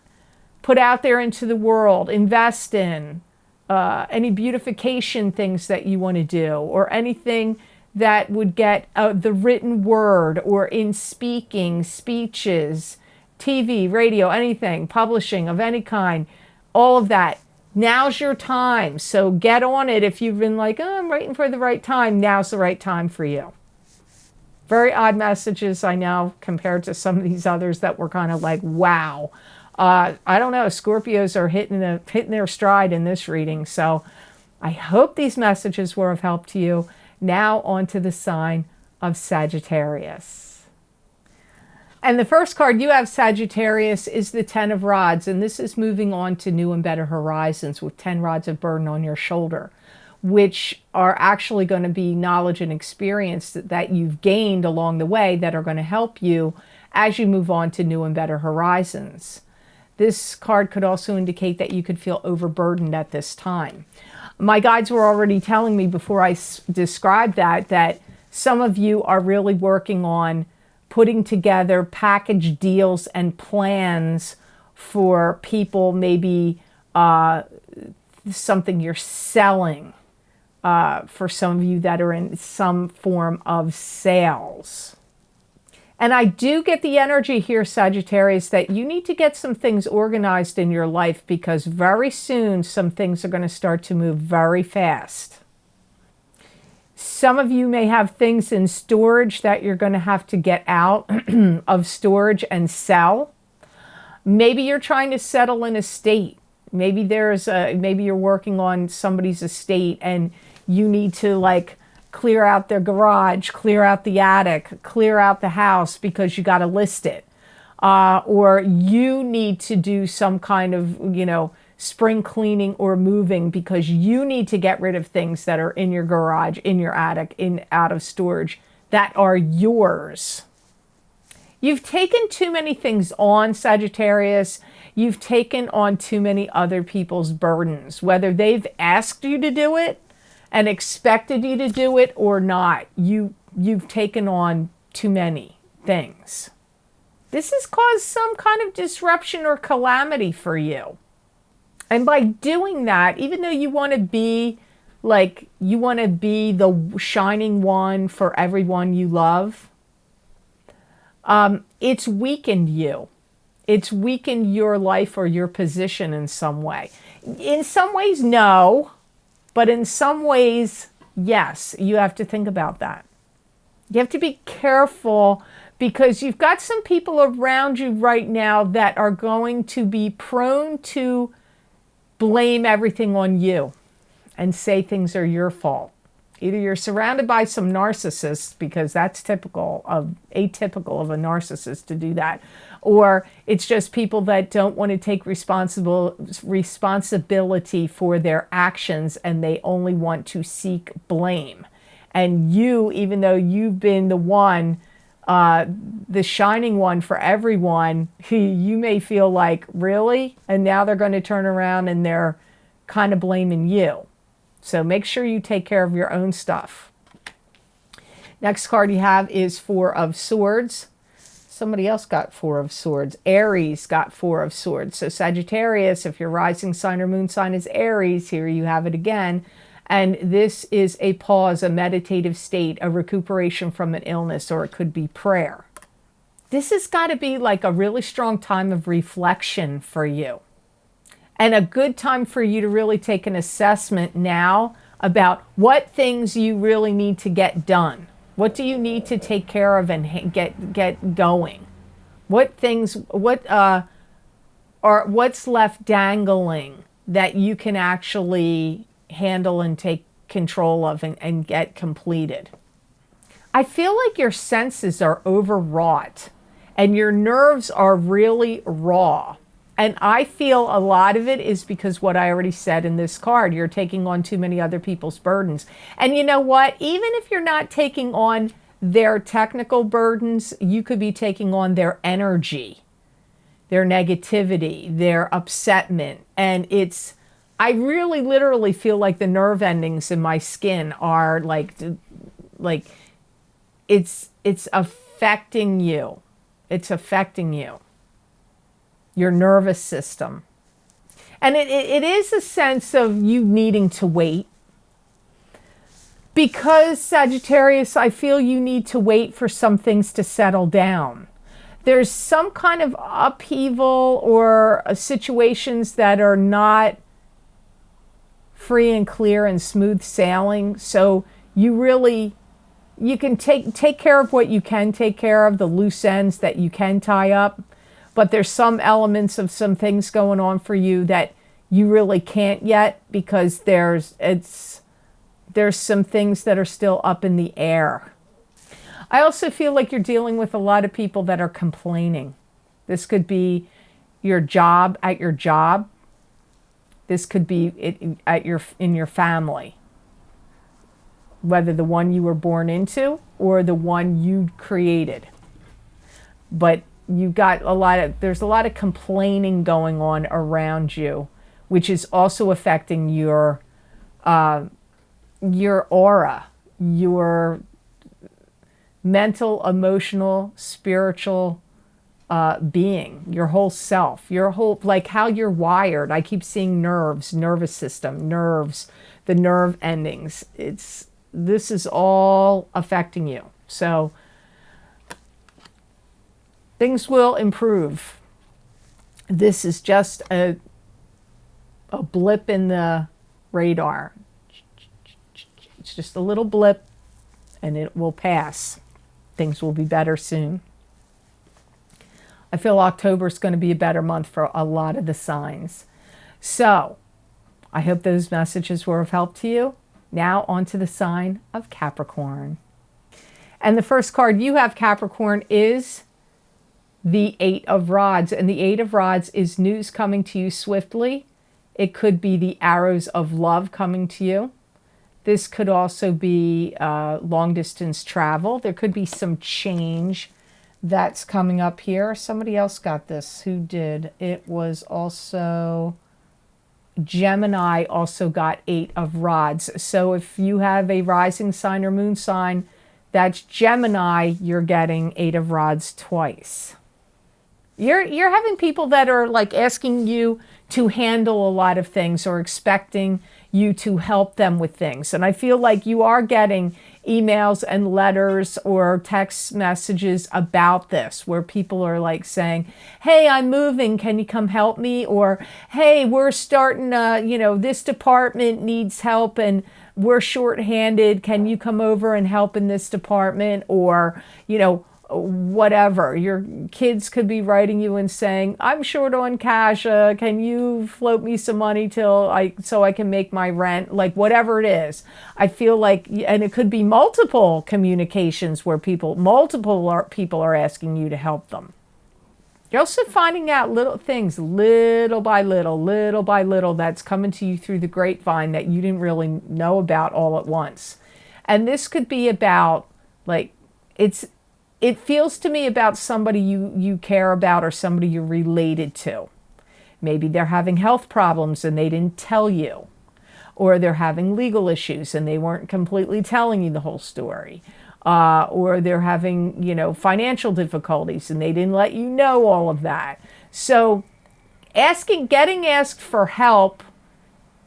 put out there into the world, invest in, any beautification things that you want to do, or anything that would get the written word or in speaking, speeches, TV, radio, anything, publishing of any kind, all of that. Now's your time. So get on it. If you've been like, oh, I'm waiting for the right time, now's the right time for you. Very odd messages, I know, compared to some of these others that were kind of like, wow. I don't know, Scorpios are hitting their stride in this reading. So I hope these messages were of help to you. Now on to the sign of Sagittarius. And the first card you have, Sagittarius, is the 10 of Rods. And this is moving on to new and better horizons with 10 rods of burden on your shoulder, which are actually going to be knowledge and experience that you've gained along the way that are going to help you as you move on to new and better horizons. This card could also indicate that you could feel overburdened at this time. My guides were already telling me before I described that some of you are really working on putting together package deals and plans for people, maybe something you're selling. For some of you that are in some form of sales. And I do get the energy here, Sagittarius, that you need to get some things organized in your life because very soon some things are going to start to move very fast. Some of you may have things in storage that you're going to have to get out of storage and sell. Maybe you're trying to settle an estate. Maybe maybe you're working on somebody's estate and you need to like clear out their garage, clear out the attic, clear out the house because you got to list it. Or you need to do some kind of, spring cleaning or moving because you need to get rid of things that are in your garage, in your attic, out of storage that are yours. You've taken too many things on, Sagittarius. You've taken on too many other people's burdens, whether they've asked you to do it and expected you to do it or not, you've taken on too many things. This has caused some kind of disruption or calamity for you. And by doing that, even though you want to be the shining one for everyone you love, it's weakened you. It's weakened your life or your position in some way. In some ways, no. But in some ways, yes. You have to think about that. You have to be careful, because you've got some people around you right now that are going to be prone to blame everything on you and say things are your fault. Either you're surrounded by some narcissists, because that's atypical of a narcissist to do that, or it's just people that don't want to take responsibility for their actions and they only want to seek blame. And you, even though you've been the one, the shining one for everyone, you may feel like, really? And now they're going to turn around and they're kind of blaming you. So make sure you take care of your own stuff. Next card you have is Four of Swords. Somebody else got Four of Swords. Aries got Four of Swords. So Sagittarius, if your rising sign or moon sign is Aries, here you have it again. And this is a pause, a meditative state, a recuperation from an illness, or it could be prayer. This has got to be like a really strong time of reflection for you. And a good time for you to really take an assessment now about what things you really need to get done. What do you need to take care of and get going? What things, what's left dangling that you can actually handle and take control of and get completed? I feel like your senses are overwrought and your nerves are really raw. And I feel a lot of it is because what I already said in this card, you're taking on too many other people's burdens. And you know what? Even if you're not taking on their technical burdens, you could be taking on their energy, their negativity, their upsetment. And I really literally feel like the nerve endings in my skin are like it's affecting you. It's affecting you. Your nervous system. And it is a sense of you needing to wait. Because Sagittarius, I feel you need to wait for some things to settle down. There's some kind of upheaval or situations that are not free and clear and smooth sailing. So you can take care of what you can take care of, the loose ends that you can tie up. But there's some elements of some things going on for you that you really can't yet, because there's some things that are still up in the air. I also feel like you're dealing with a lot of people that are complaining. This could be your job. This could be in your family, whether the one you were born into or the one you created. But there's a lot of complaining going on around you, which is also affecting your aura, your mental, emotional, spiritual being, your whole self, like how you're wired. I keep seeing nerves, nervous system, nerves, the nerve endings. This is all affecting you. So things will improve. This is just a blip in the radar. It's just a little blip and it will pass. Things will be better soon. I feel October is going to be a better month for a lot of the signs. So I hope those messages were of help to you. Now on to the sign of Capricorn. And the first card you have, Capricorn, is the Eight of Rods. And the Eight of Rods is news coming to you swiftly. It could be the arrows of love coming to you. This could also be long distance travel. There could be some change that's coming up here. Somebody else got this. Who did? It was also Gemini also got 8 of rods. So if you have a rising sign or moon sign, that's Gemini, you're getting 8 of rods twice. You're having people that are like asking you to handle a lot of things or expecting you to help them with things. And I feel like you are getting emails and letters or text messages about this, where people are like saying, hey, I'm moving, can you come help me? Or, hey, we're starting, this department needs help and we're shorthanded, can you come over and help in this department? Or, whatever. Your kids could be writing you and saying, I'm short on cash, can you float me some money so I can make my rent? Like whatever it is. I feel like, and it could be multiple communications where multiple people are asking you to help them. You're also finding out little things, little by little, that's coming to you through the grapevine that you didn't really know about all at once. And this could be about, like, it feels to me about somebody you care about or somebody you're related to. Maybe they're having health problems and they didn't tell you. Or they're having legal issues and they weren't completely telling you the whole story. Or they're having, financial difficulties and they didn't let you know all of that. So getting asked for help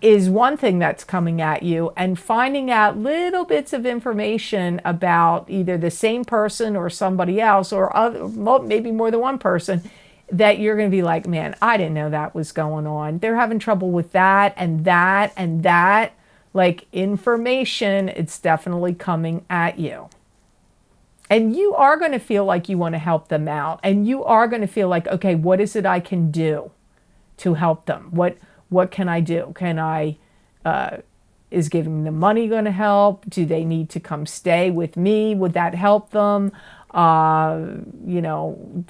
is one thing that's coming at you, and finding out little bits of information about either the same person or somebody else or maybe more than one person that you're going to be like, man, I didn't know that was going on. They're having trouble with that and that and that. Like information, it's definitely coming at you. And you are going to feel like you want to help them out. And you are going to feel like, okay, what is it I can do to help them? What can I do? Is giving them money going to help? Do they need to come stay with me? Would that help them?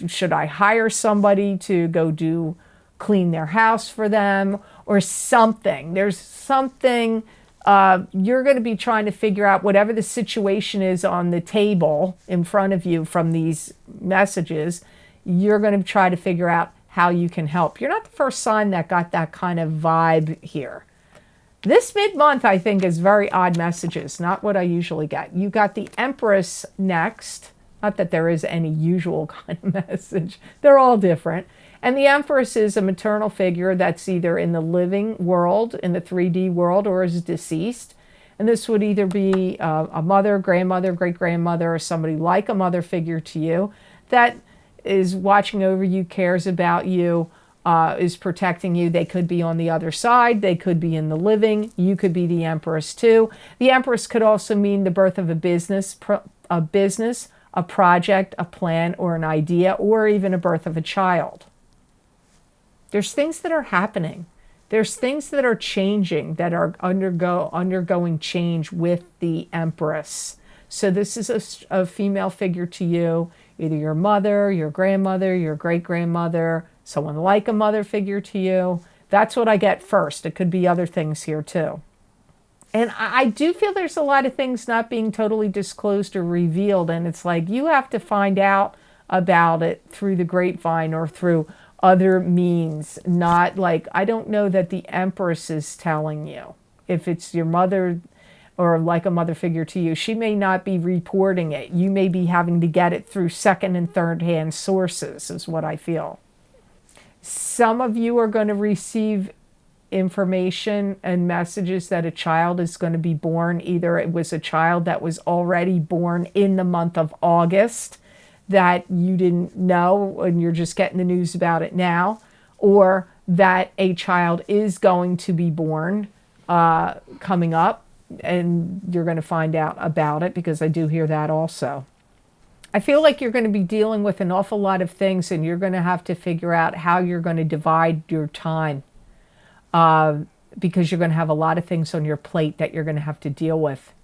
Should I hire somebody to go clean their house for them or something? There's something you're going to be trying to figure out, whatever the situation is on the table in front of you from these messages. You're going to try to figure out how you can help. You're not the first sign that got that kind of vibe here. This mid-month, I think, is very odd messages, not what I usually get. You got the Empress next. Not that there is any usual kind of message. They're all different. And the Empress is a maternal figure that's either in the living world, in the 3D world, or is deceased. And this would either be a mother, grandmother, great-grandmother, or somebody like a mother figure to you that is watching over you, cares about you, is protecting you. They could be on the other side. They could be in the living. You could be the Empress too. The Empress could also mean the birth of a business, a project, a plan, or an idea, or even a birth of a child. There's things that are happening. There's things that are changing, that are undergoing change with the Empress. So this is a female figure to you, either your mother, your grandmother, your great-grandmother, someone like a mother figure to you. That's what I get first. It could be other things here too. And I do feel there's a lot of things not being totally disclosed or revealed. And it's like you have to find out about it through the grapevine or through other means. Not like, I don't know that the Empress is telling you. If it's your mother or like a mother figure to you, she may not be reporting it. You may be having to get it through second and third hand sources, is what I feel. Some of you are going to receive information and messages that a child is going to be born. Either it was a child that was already born in the month of August that you didn't know and you're just getting the news about it now, or that a child is going to be born coming up and you're going to find out about it, because I do hear that also. I feel like you're going to be dealing with an awful lot of things and you're going to have to figure out how you're going to divide your time because you're going to have a lot of things on your plate that you're going to have to deal with.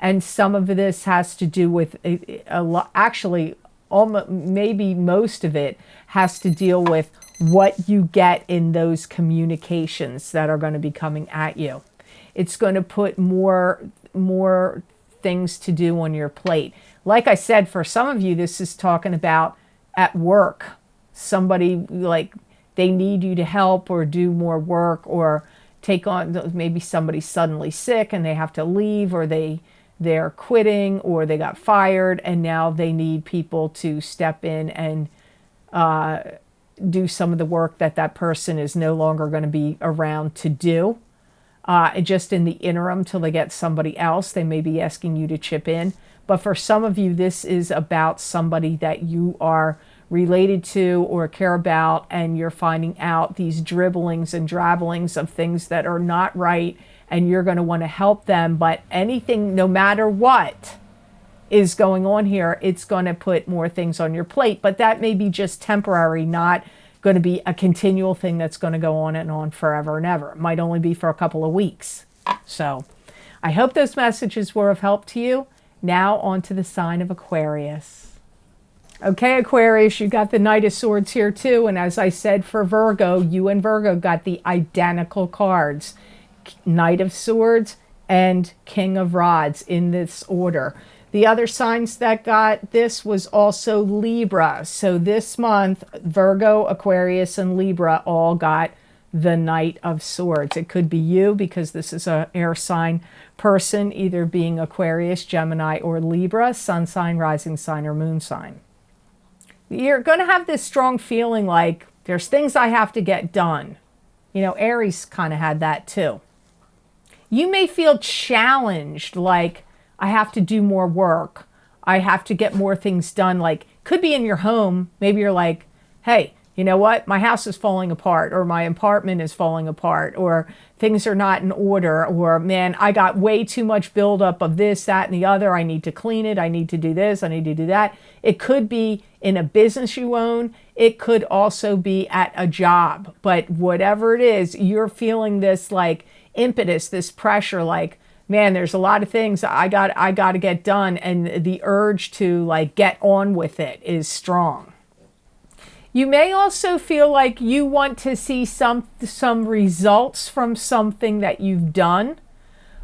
And some of this has to do with, actually, maybe most of it has to deal with what you get in those communications that are going to be coming at you. It's going to put more things to do on your plate. Like I said, for some of you, this is talking about at work. Somebody, like, they need you to help or do more work, or take on, maybe somebody's suddenly sick and they have to leave, or they're quitting, or they got fired, and now they need people to step in and do some of the work that person is no longer going to be around to do. Just in the interim till they get somebody else, they may be asking you to chip in. But for some of you, this is about somebody that you are related to or care about, and you're finding out these dribblings and drabblings of things that are not right, and you're going to want to help them. But anything, no matter what is going on here, it's going to put more things on your plate. But that may be just temporary, not going to be a continual thing that's going to go on and on forever and ever. It might only be for a couple of weeks. So I hope those messages were of help to you. Now on to the sign of Aquarius. Okay, Aquarius, you got the Knight of Swords here too. And as I said for Virgo, you and Virgo got the identical cards. Knight of Swords and King of Rods in this order. The other signs that got this was also Libra. So this month, Virgo, Aquarius, and Libra all got the Knight of Swords. It could be you, because this is an air sign person, either being Aquarius, Gemini, or Libra, sun sign, rising sign, or moon sign. You're going to have this strong feeling like there's things I have to get done. You know, Aries kind of had that too. You may feel challenged, like I have to do more work. I have to get more things done. Like, could be in your home. Maybe you're like, hey, you know what? My house is falling apart, or my apartment is falling apart, or things are not in order, or man, I got way too much buildup of this, that, and the other. I need to clean it. I need to do this. I need to do that. It could be in a business you own. It could also be at a job. But whatever it is, you're feeling this like impetus, this pressure, like, man, there's a lot of things I got to get done. And the urge to like get on with it is strong. You may also feel like you want to see some results from something that you've done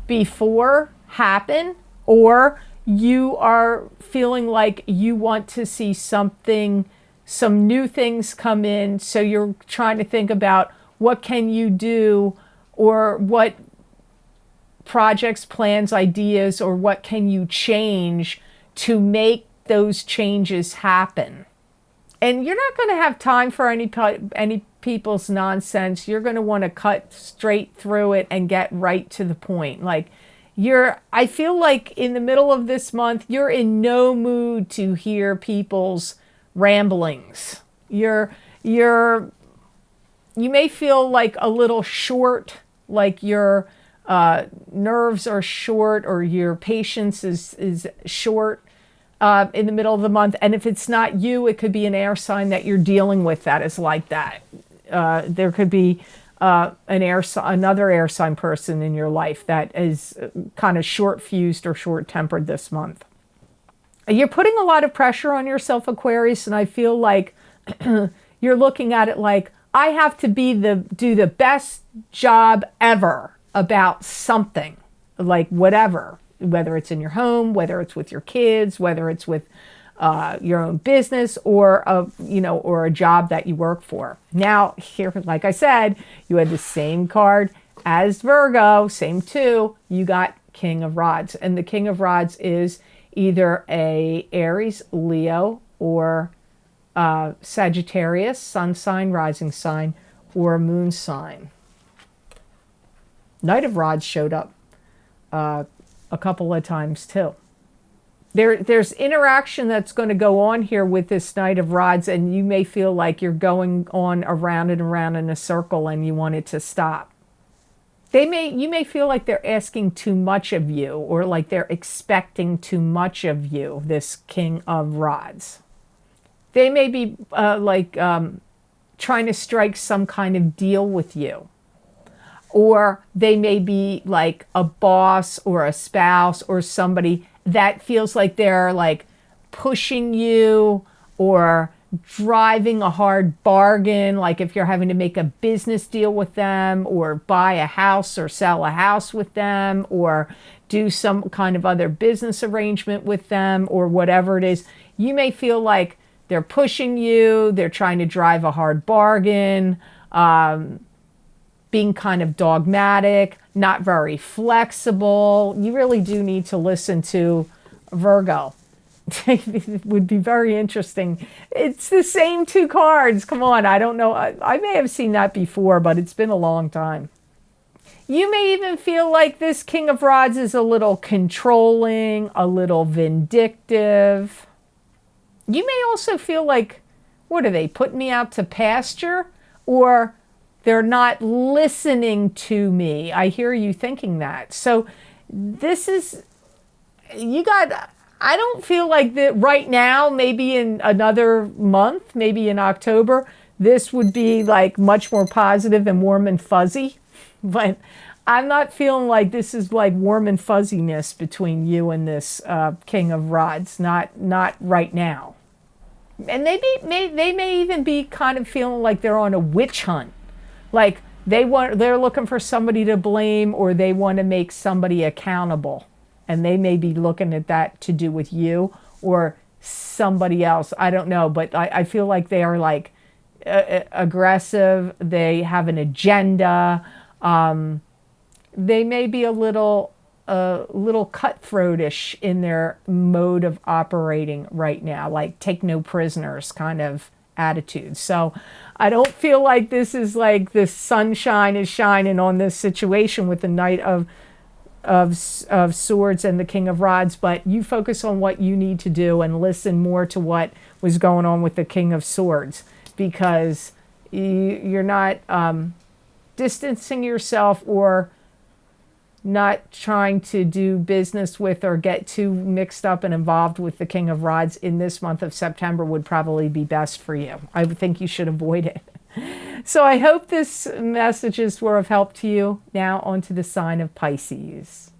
before happen, or you are feeling like you want to see some new things come in. So you're trying to think about what can you do, or what projects, plans, ideas, or what can you change to make those changes happen. And you're not going to have time for any people's nonsense. You're going to want to cut straight through it and get right to the point. Like, I feel like in the middle of this month, you're in no mood to hear people's ramblings. You may feel like a little short, like your nerves are short, or your patience is short. In the middle of the month. And if it's not you, it could be an air sign that you're dealing with that is like that. There could be another air sign person in your life that is kind of short-fused or short-tempered this month. You're putting a lot of pressure on yourself, Aquarius, and I feel like you're looking at it like, I have to do the best job ever about something, like whatever. Whether it's in your home, whether it's with your kids, whether it's with your own business, or a job that you work for. Now, here, like I said, you had the same card as Virgo, same two. You got King of Rods, and the King of Rods is either a Aries, Leo, or Sagittarius, sun sign, rising sign, or moon sign. Knight of Rods showed up a couple of times too. There's interaction that's going to go on here with this Knight of Rods, and you may feel like you're going on around and around in a circle and you want it to stop. You may feel like they're asking too much of you, or like they're expecting too much of you, this King of Rods. They may be trying to strike some kind of deal with you. Or they may be like a boss or a spouse or somebody that feels like they're like pushing you or driving a hard bargain. Like if you're having to make a business deal with them, or buy a house or sell a house with them, or do some kind of other business arrangement with them, or whatever it is, you may feel like they're pushing you. They're trying to drive a hard bargain. being kind of dogmatic, not very flexible. You really do need to listen to Virgo. It would be very interesting. It's the same two cards. Come on, I don't know. I may have seen that before, but it's been a long time. You may even feel like this King of Rods is a little controlling, a little vindictive. You may also feel like, what are they, putting me out to pasture? Or they're not listening to me. I hear you thinking that. So this is, I don't feel like that right now, maybe in another month, maybe in October, this would be like much more positive and warm and fuzzy. But I'm not feeling like this is like warm and fuzziness between you and this King of Rods. Not right now. And they may even be kind of feeling like they're on a witch hunt. Like they're looking for somebody to blame, or they want to make somebody accountable. And they may be looking at that to do with you or somebody else. I don't know, but I feel like they are like aggressive. They have an agenda. They may be a little cutthroatish in their mode of operating right now, like take no prisoners kind of attitude. So I don't feel like this is like the sunshine is shining on this situation with the Knight of Swords and the King of Rods, but you focus on what you need to do and listen more to what was going on with the King of Swords, because you're not distancing yourself or not trying to do business with or get too mixed up and involved with the King of Rods in this month of September would probably be best for you. I would think you should avoid it. So I hope this messages were of help to you. Now onto the sign of Pisces.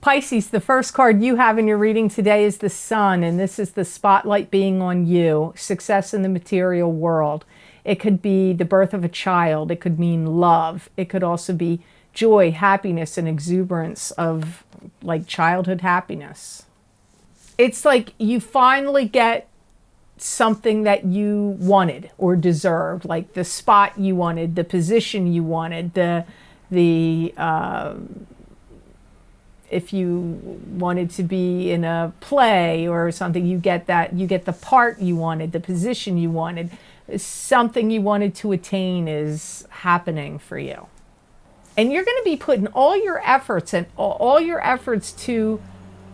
Pisces, the first card you have in your reading today is the Sun, and this is the spotlight being on you, success in the material world. It could be the birth of a child. It could mean love. It could also be joy, happiness, and exuberance of like childhood happiness. It's like you finally get something that you wanted or deserved, like the spot you wanted, the position you wanted, if you wanted to be in a play or something, you get that, you get the part you wanted, the position you wanted, something you wanted to attain is happening for you. And you're going to be putting all your efforts to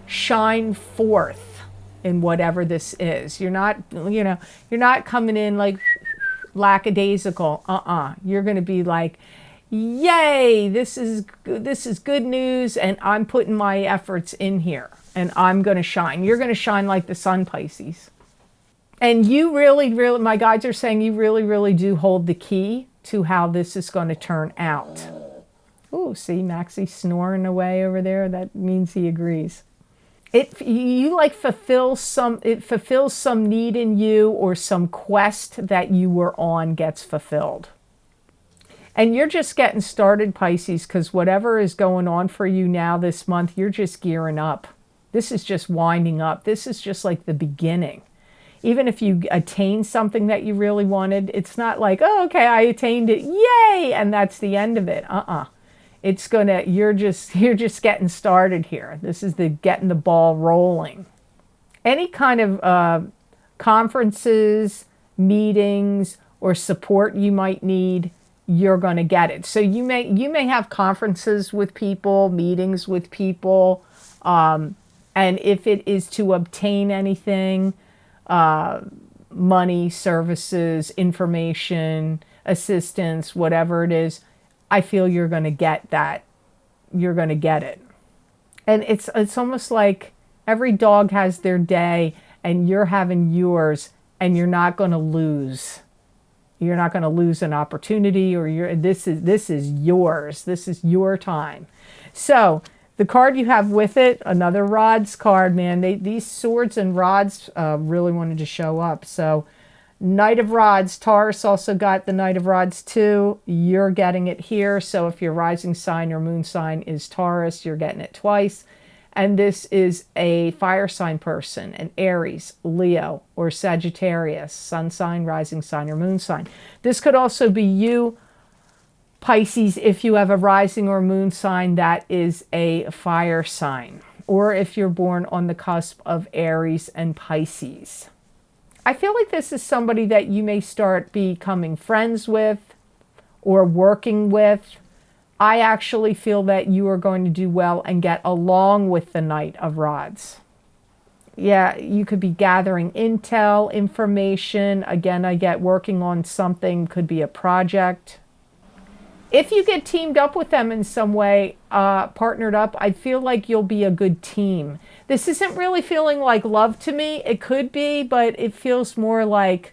shine forth in whatever this is. You're not, you're not coming in like lackadaisical. You're going to be like, yay, this is good news, and I'm putting my efforts in here, and I'm going to shine. You're going to shine like the sun, Pisces. And you really, my guides are saying you really, really do hold the key to how this is going to turn out. Oh, see, Maxie's snoring away over there. That means he agrees. It fulfills some need in you, or some quest that you were on gets fulfilled. And you're just getting started, Pisces, because whatever is going on for you now this month, you're just gearing up. This is just winding up. This is just like the beginning. Even if you attain something that you really wanted, it's not like, oh, okay, I attained it, yay, and that's the end of it. It's gonna, you're just getting started here. This is the getting the ball rolling. Any kind of conferences, meetings, or support you might need, you're going to get it. So you may have conferences with people, meetings with people, and if it is to obtain anything, money, services, information, assistance, whatever it is, I feel you're going to get that. You're going to get it. And it's almost like every dog has their day, and you're having yours, and you're not going to lose. You're not going to lose an opportunity, or this is yours. This is your time. So the card you have with it, another rods card, man. These swords and rods really wanted to show up. So Knight of Rods, Taurus also got the Knight of Rods too. You're getting it here. So if your rising sign or moon sign is Taurus, you're getting it twice. And this is a fire sign person, an Aries, Leo, or Sagittarius, sun sign, rising sign, or moon sign. This could also be you, Pisces, if you have a rising or moon sign that is a fire sign, or if you're born on the cusp of Aries and Pisces. I feel like this is somebody that you may start becoming friends with or working with. I actually feel that you are going to do well and get along with the Knight of Rods. Yeah, you could be gathering intel, information. Again, I get working on something, could be a project. If you get teamed up with them in some way, partnered up, I feel like you'll be a good team. This isn't really feeling like love to me. It could be, but it feels more like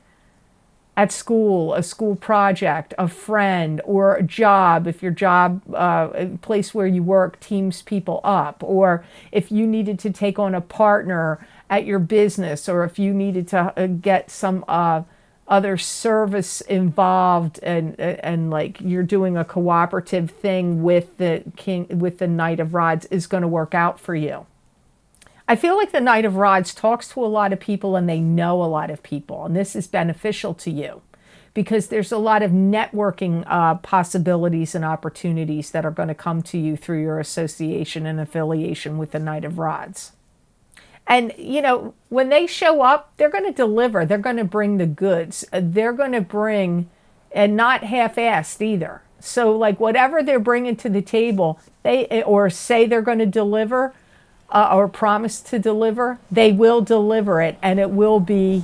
at school, a school project, a friend, or a job. If your job, a place where you work, teams people up. Or if you needed to take on a partner at your business, or if you needed to get some other service involved, and like you're doing a cooperative thing with the Knight of Rods, is going to work out for you. I feel like the Knight of Rods talks to a lot of people and they know a lot of people, and this is beneficial to you because there's a lot of networking possibilities and opportunities that are going to come to you through your association and affiliation with the Knight of Rods. And, you know, when they show up, they're going to deliver. They're going to bring the goods. They're going to bring, and not half-assed either. So, like, whatever they're bringing to the table, or say they're going to deliver, or promise to deliver, they will deliver it, and it will be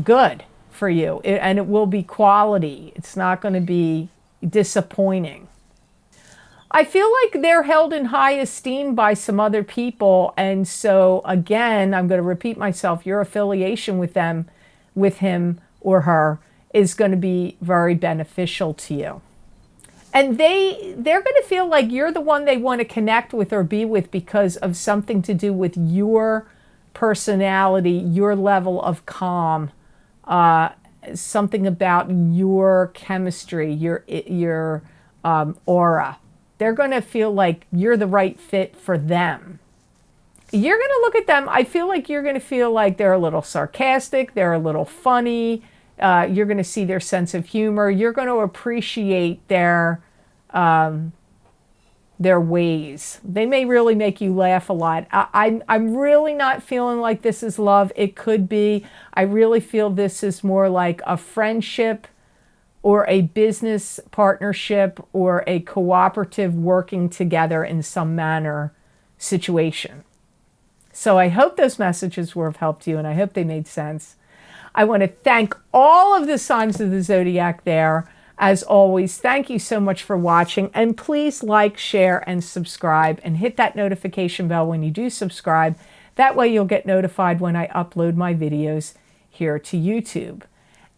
good for you, and it will be quality. It's not going to be disappointing. I feel like they're held in high esteem by some other people. And so, again, I'm going to repeat myself, your affiliation with them, with him or her, is going to be very beneficial to you. And they're going to feel like you're the one they want to connect with or be with because of something to do with your personality, your level of calm, something about your chemistry, your aura. They're going to feel like you're the right fit for them. You're going to look at them, I feel like you're going to feel like they're a little sarcastic, they're a little funny, you're going to see their sense of humor, you're going to appreciate their ways. They may really make you laugh a lot. I'm really not feeling like this is love. It could be. I really feel this is more like a friendship, or a business partnership, or a cooperative working together in some manner situation. So I hope those messages were of help to you, and I hope they made sense. I want to thank all of the signs of the zodiac there. As always, thank you so much for watching, and please like, share, and subscribe, and hit that notification bell when you do subscribe. That way you'll get notified when I upload my videos here to YouTube.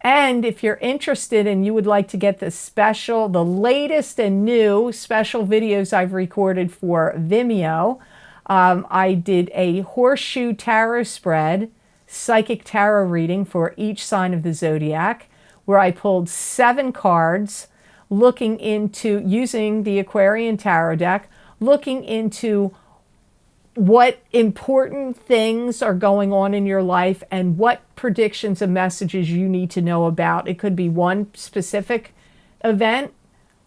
And if you're interested and you would like to get the latest and new special videos I've recorded for Vimeo, I did a horseshoe tarot spread, psychic tarot reading for each sign of the zodiac, where I pulled 7 cards looking into, using the Aquarian tarot deck, looking into what important things are going on in your life and what predictions and messages you need to know about. It could be one specific event,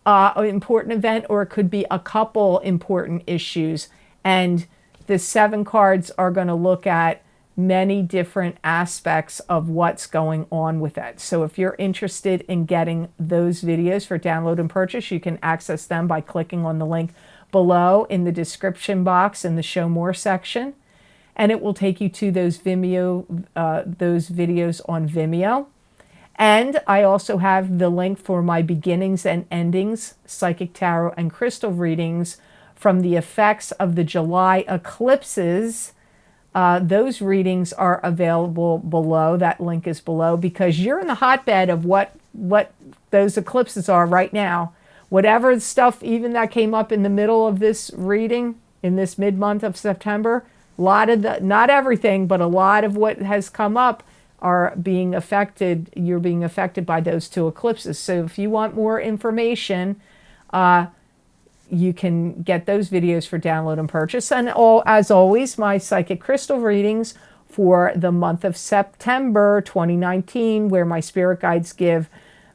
important event, or it could be a couple important issues. And the 7 cards are going to look at many different aspects of what's going on with it. So if you're interested in getting those videos for download and purchase, you can access them by clicking on the link below in the description box in the Show More section, and it will take you to those videos on Vimeo. And I also have the link for my beginnings and endings, psychic tarot and crystal readings from the effects of the July eclipses. Those readings are available below. That link is below because you're in the hotbed of what those eclipses are right now. Whatever stuff even that came up in the middle of this reading, in this mid-month of September, a lot of not everything, but a lot of what has come up are being affected. You're being affected by those 2 eclipses. So if you want more information, you can get those videos for download and purchase. And as always, my psychic crystal readings for the month of September 2019, where my spirit guides give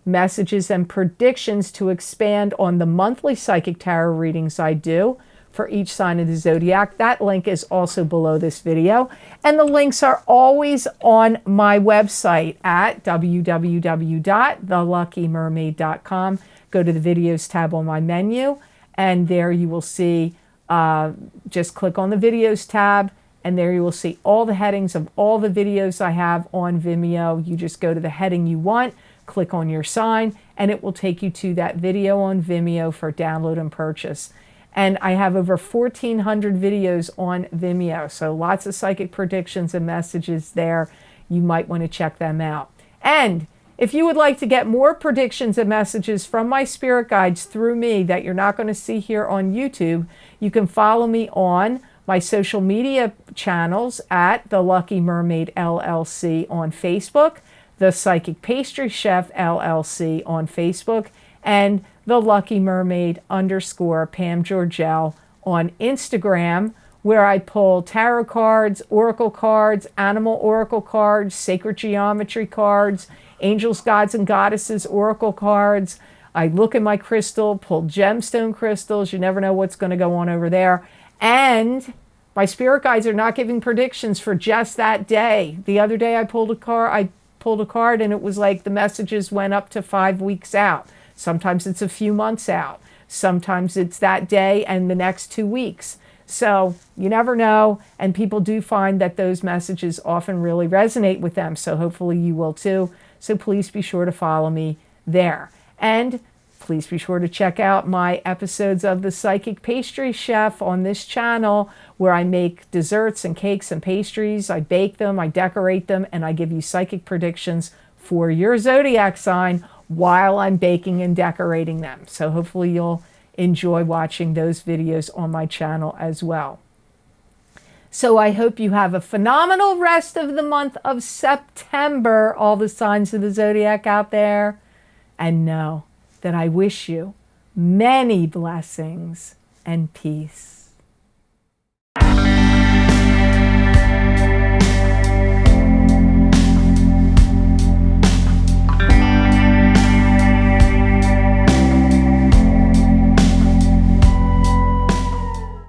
messages and predictions to expand on the monthly psychic tarot readings I do for each sign of the zodiac. That link is also below this video. And the links are always on my website at www.theluckymermaid.com. Go to the videos tab on my menu, and there you will see, just click on the videos tab, and there you will see all the headings of all the videos I have on Vimeo. You just go to the heading you want, click on your sign, and it will take you to that video on Vimeo for download and purchase. And I have over 1,400 videos on Vimeo, so lots of psychic predictions and messages there. You might want to check them out. And if you would like to get more predictions and messages from my spirit guides through me that you're not going to see here on YouTube, you can follow me on my social media channels at The Lucky Mermaid LLC on Facebook, The Psychic Pastry Chef LLC on Facebook, and The Lucky Mermaid _ Pam Georgel on Instagram, where I pull tarot cards, oracle cards, animal oracle cards, sacred geometry cards, angels, gods, and goddesses oracle cards. I look in my crystal, pull gemstone crystals. You never know what's going to go on over there. And my spirit guides are not giving predictions for just that day. The other day I pulled a card, and it was like the messages went up to 5 weeks out. Sometimes it's a few months out. Sometimes it's that day and the next 2 weeks. So you never know, and people do find that those messages often really resonate with them. So hopefully you will too. So please be sure to follow me there. And please be sure to check out my episodes of The Psychic Pastry Chef on this channel, where I make desserts and cakes and pastries. I bake them, I decorate them, and I give you psychic predictions for your zodiac sign while I'm baking and decorating them. So hopefully you'll enjoy watching those videos on my channel as well. So I hope you have a phenomenal rest of the month of September, all the signs of the zodiac out there. And know that I wish you many blessings and peace.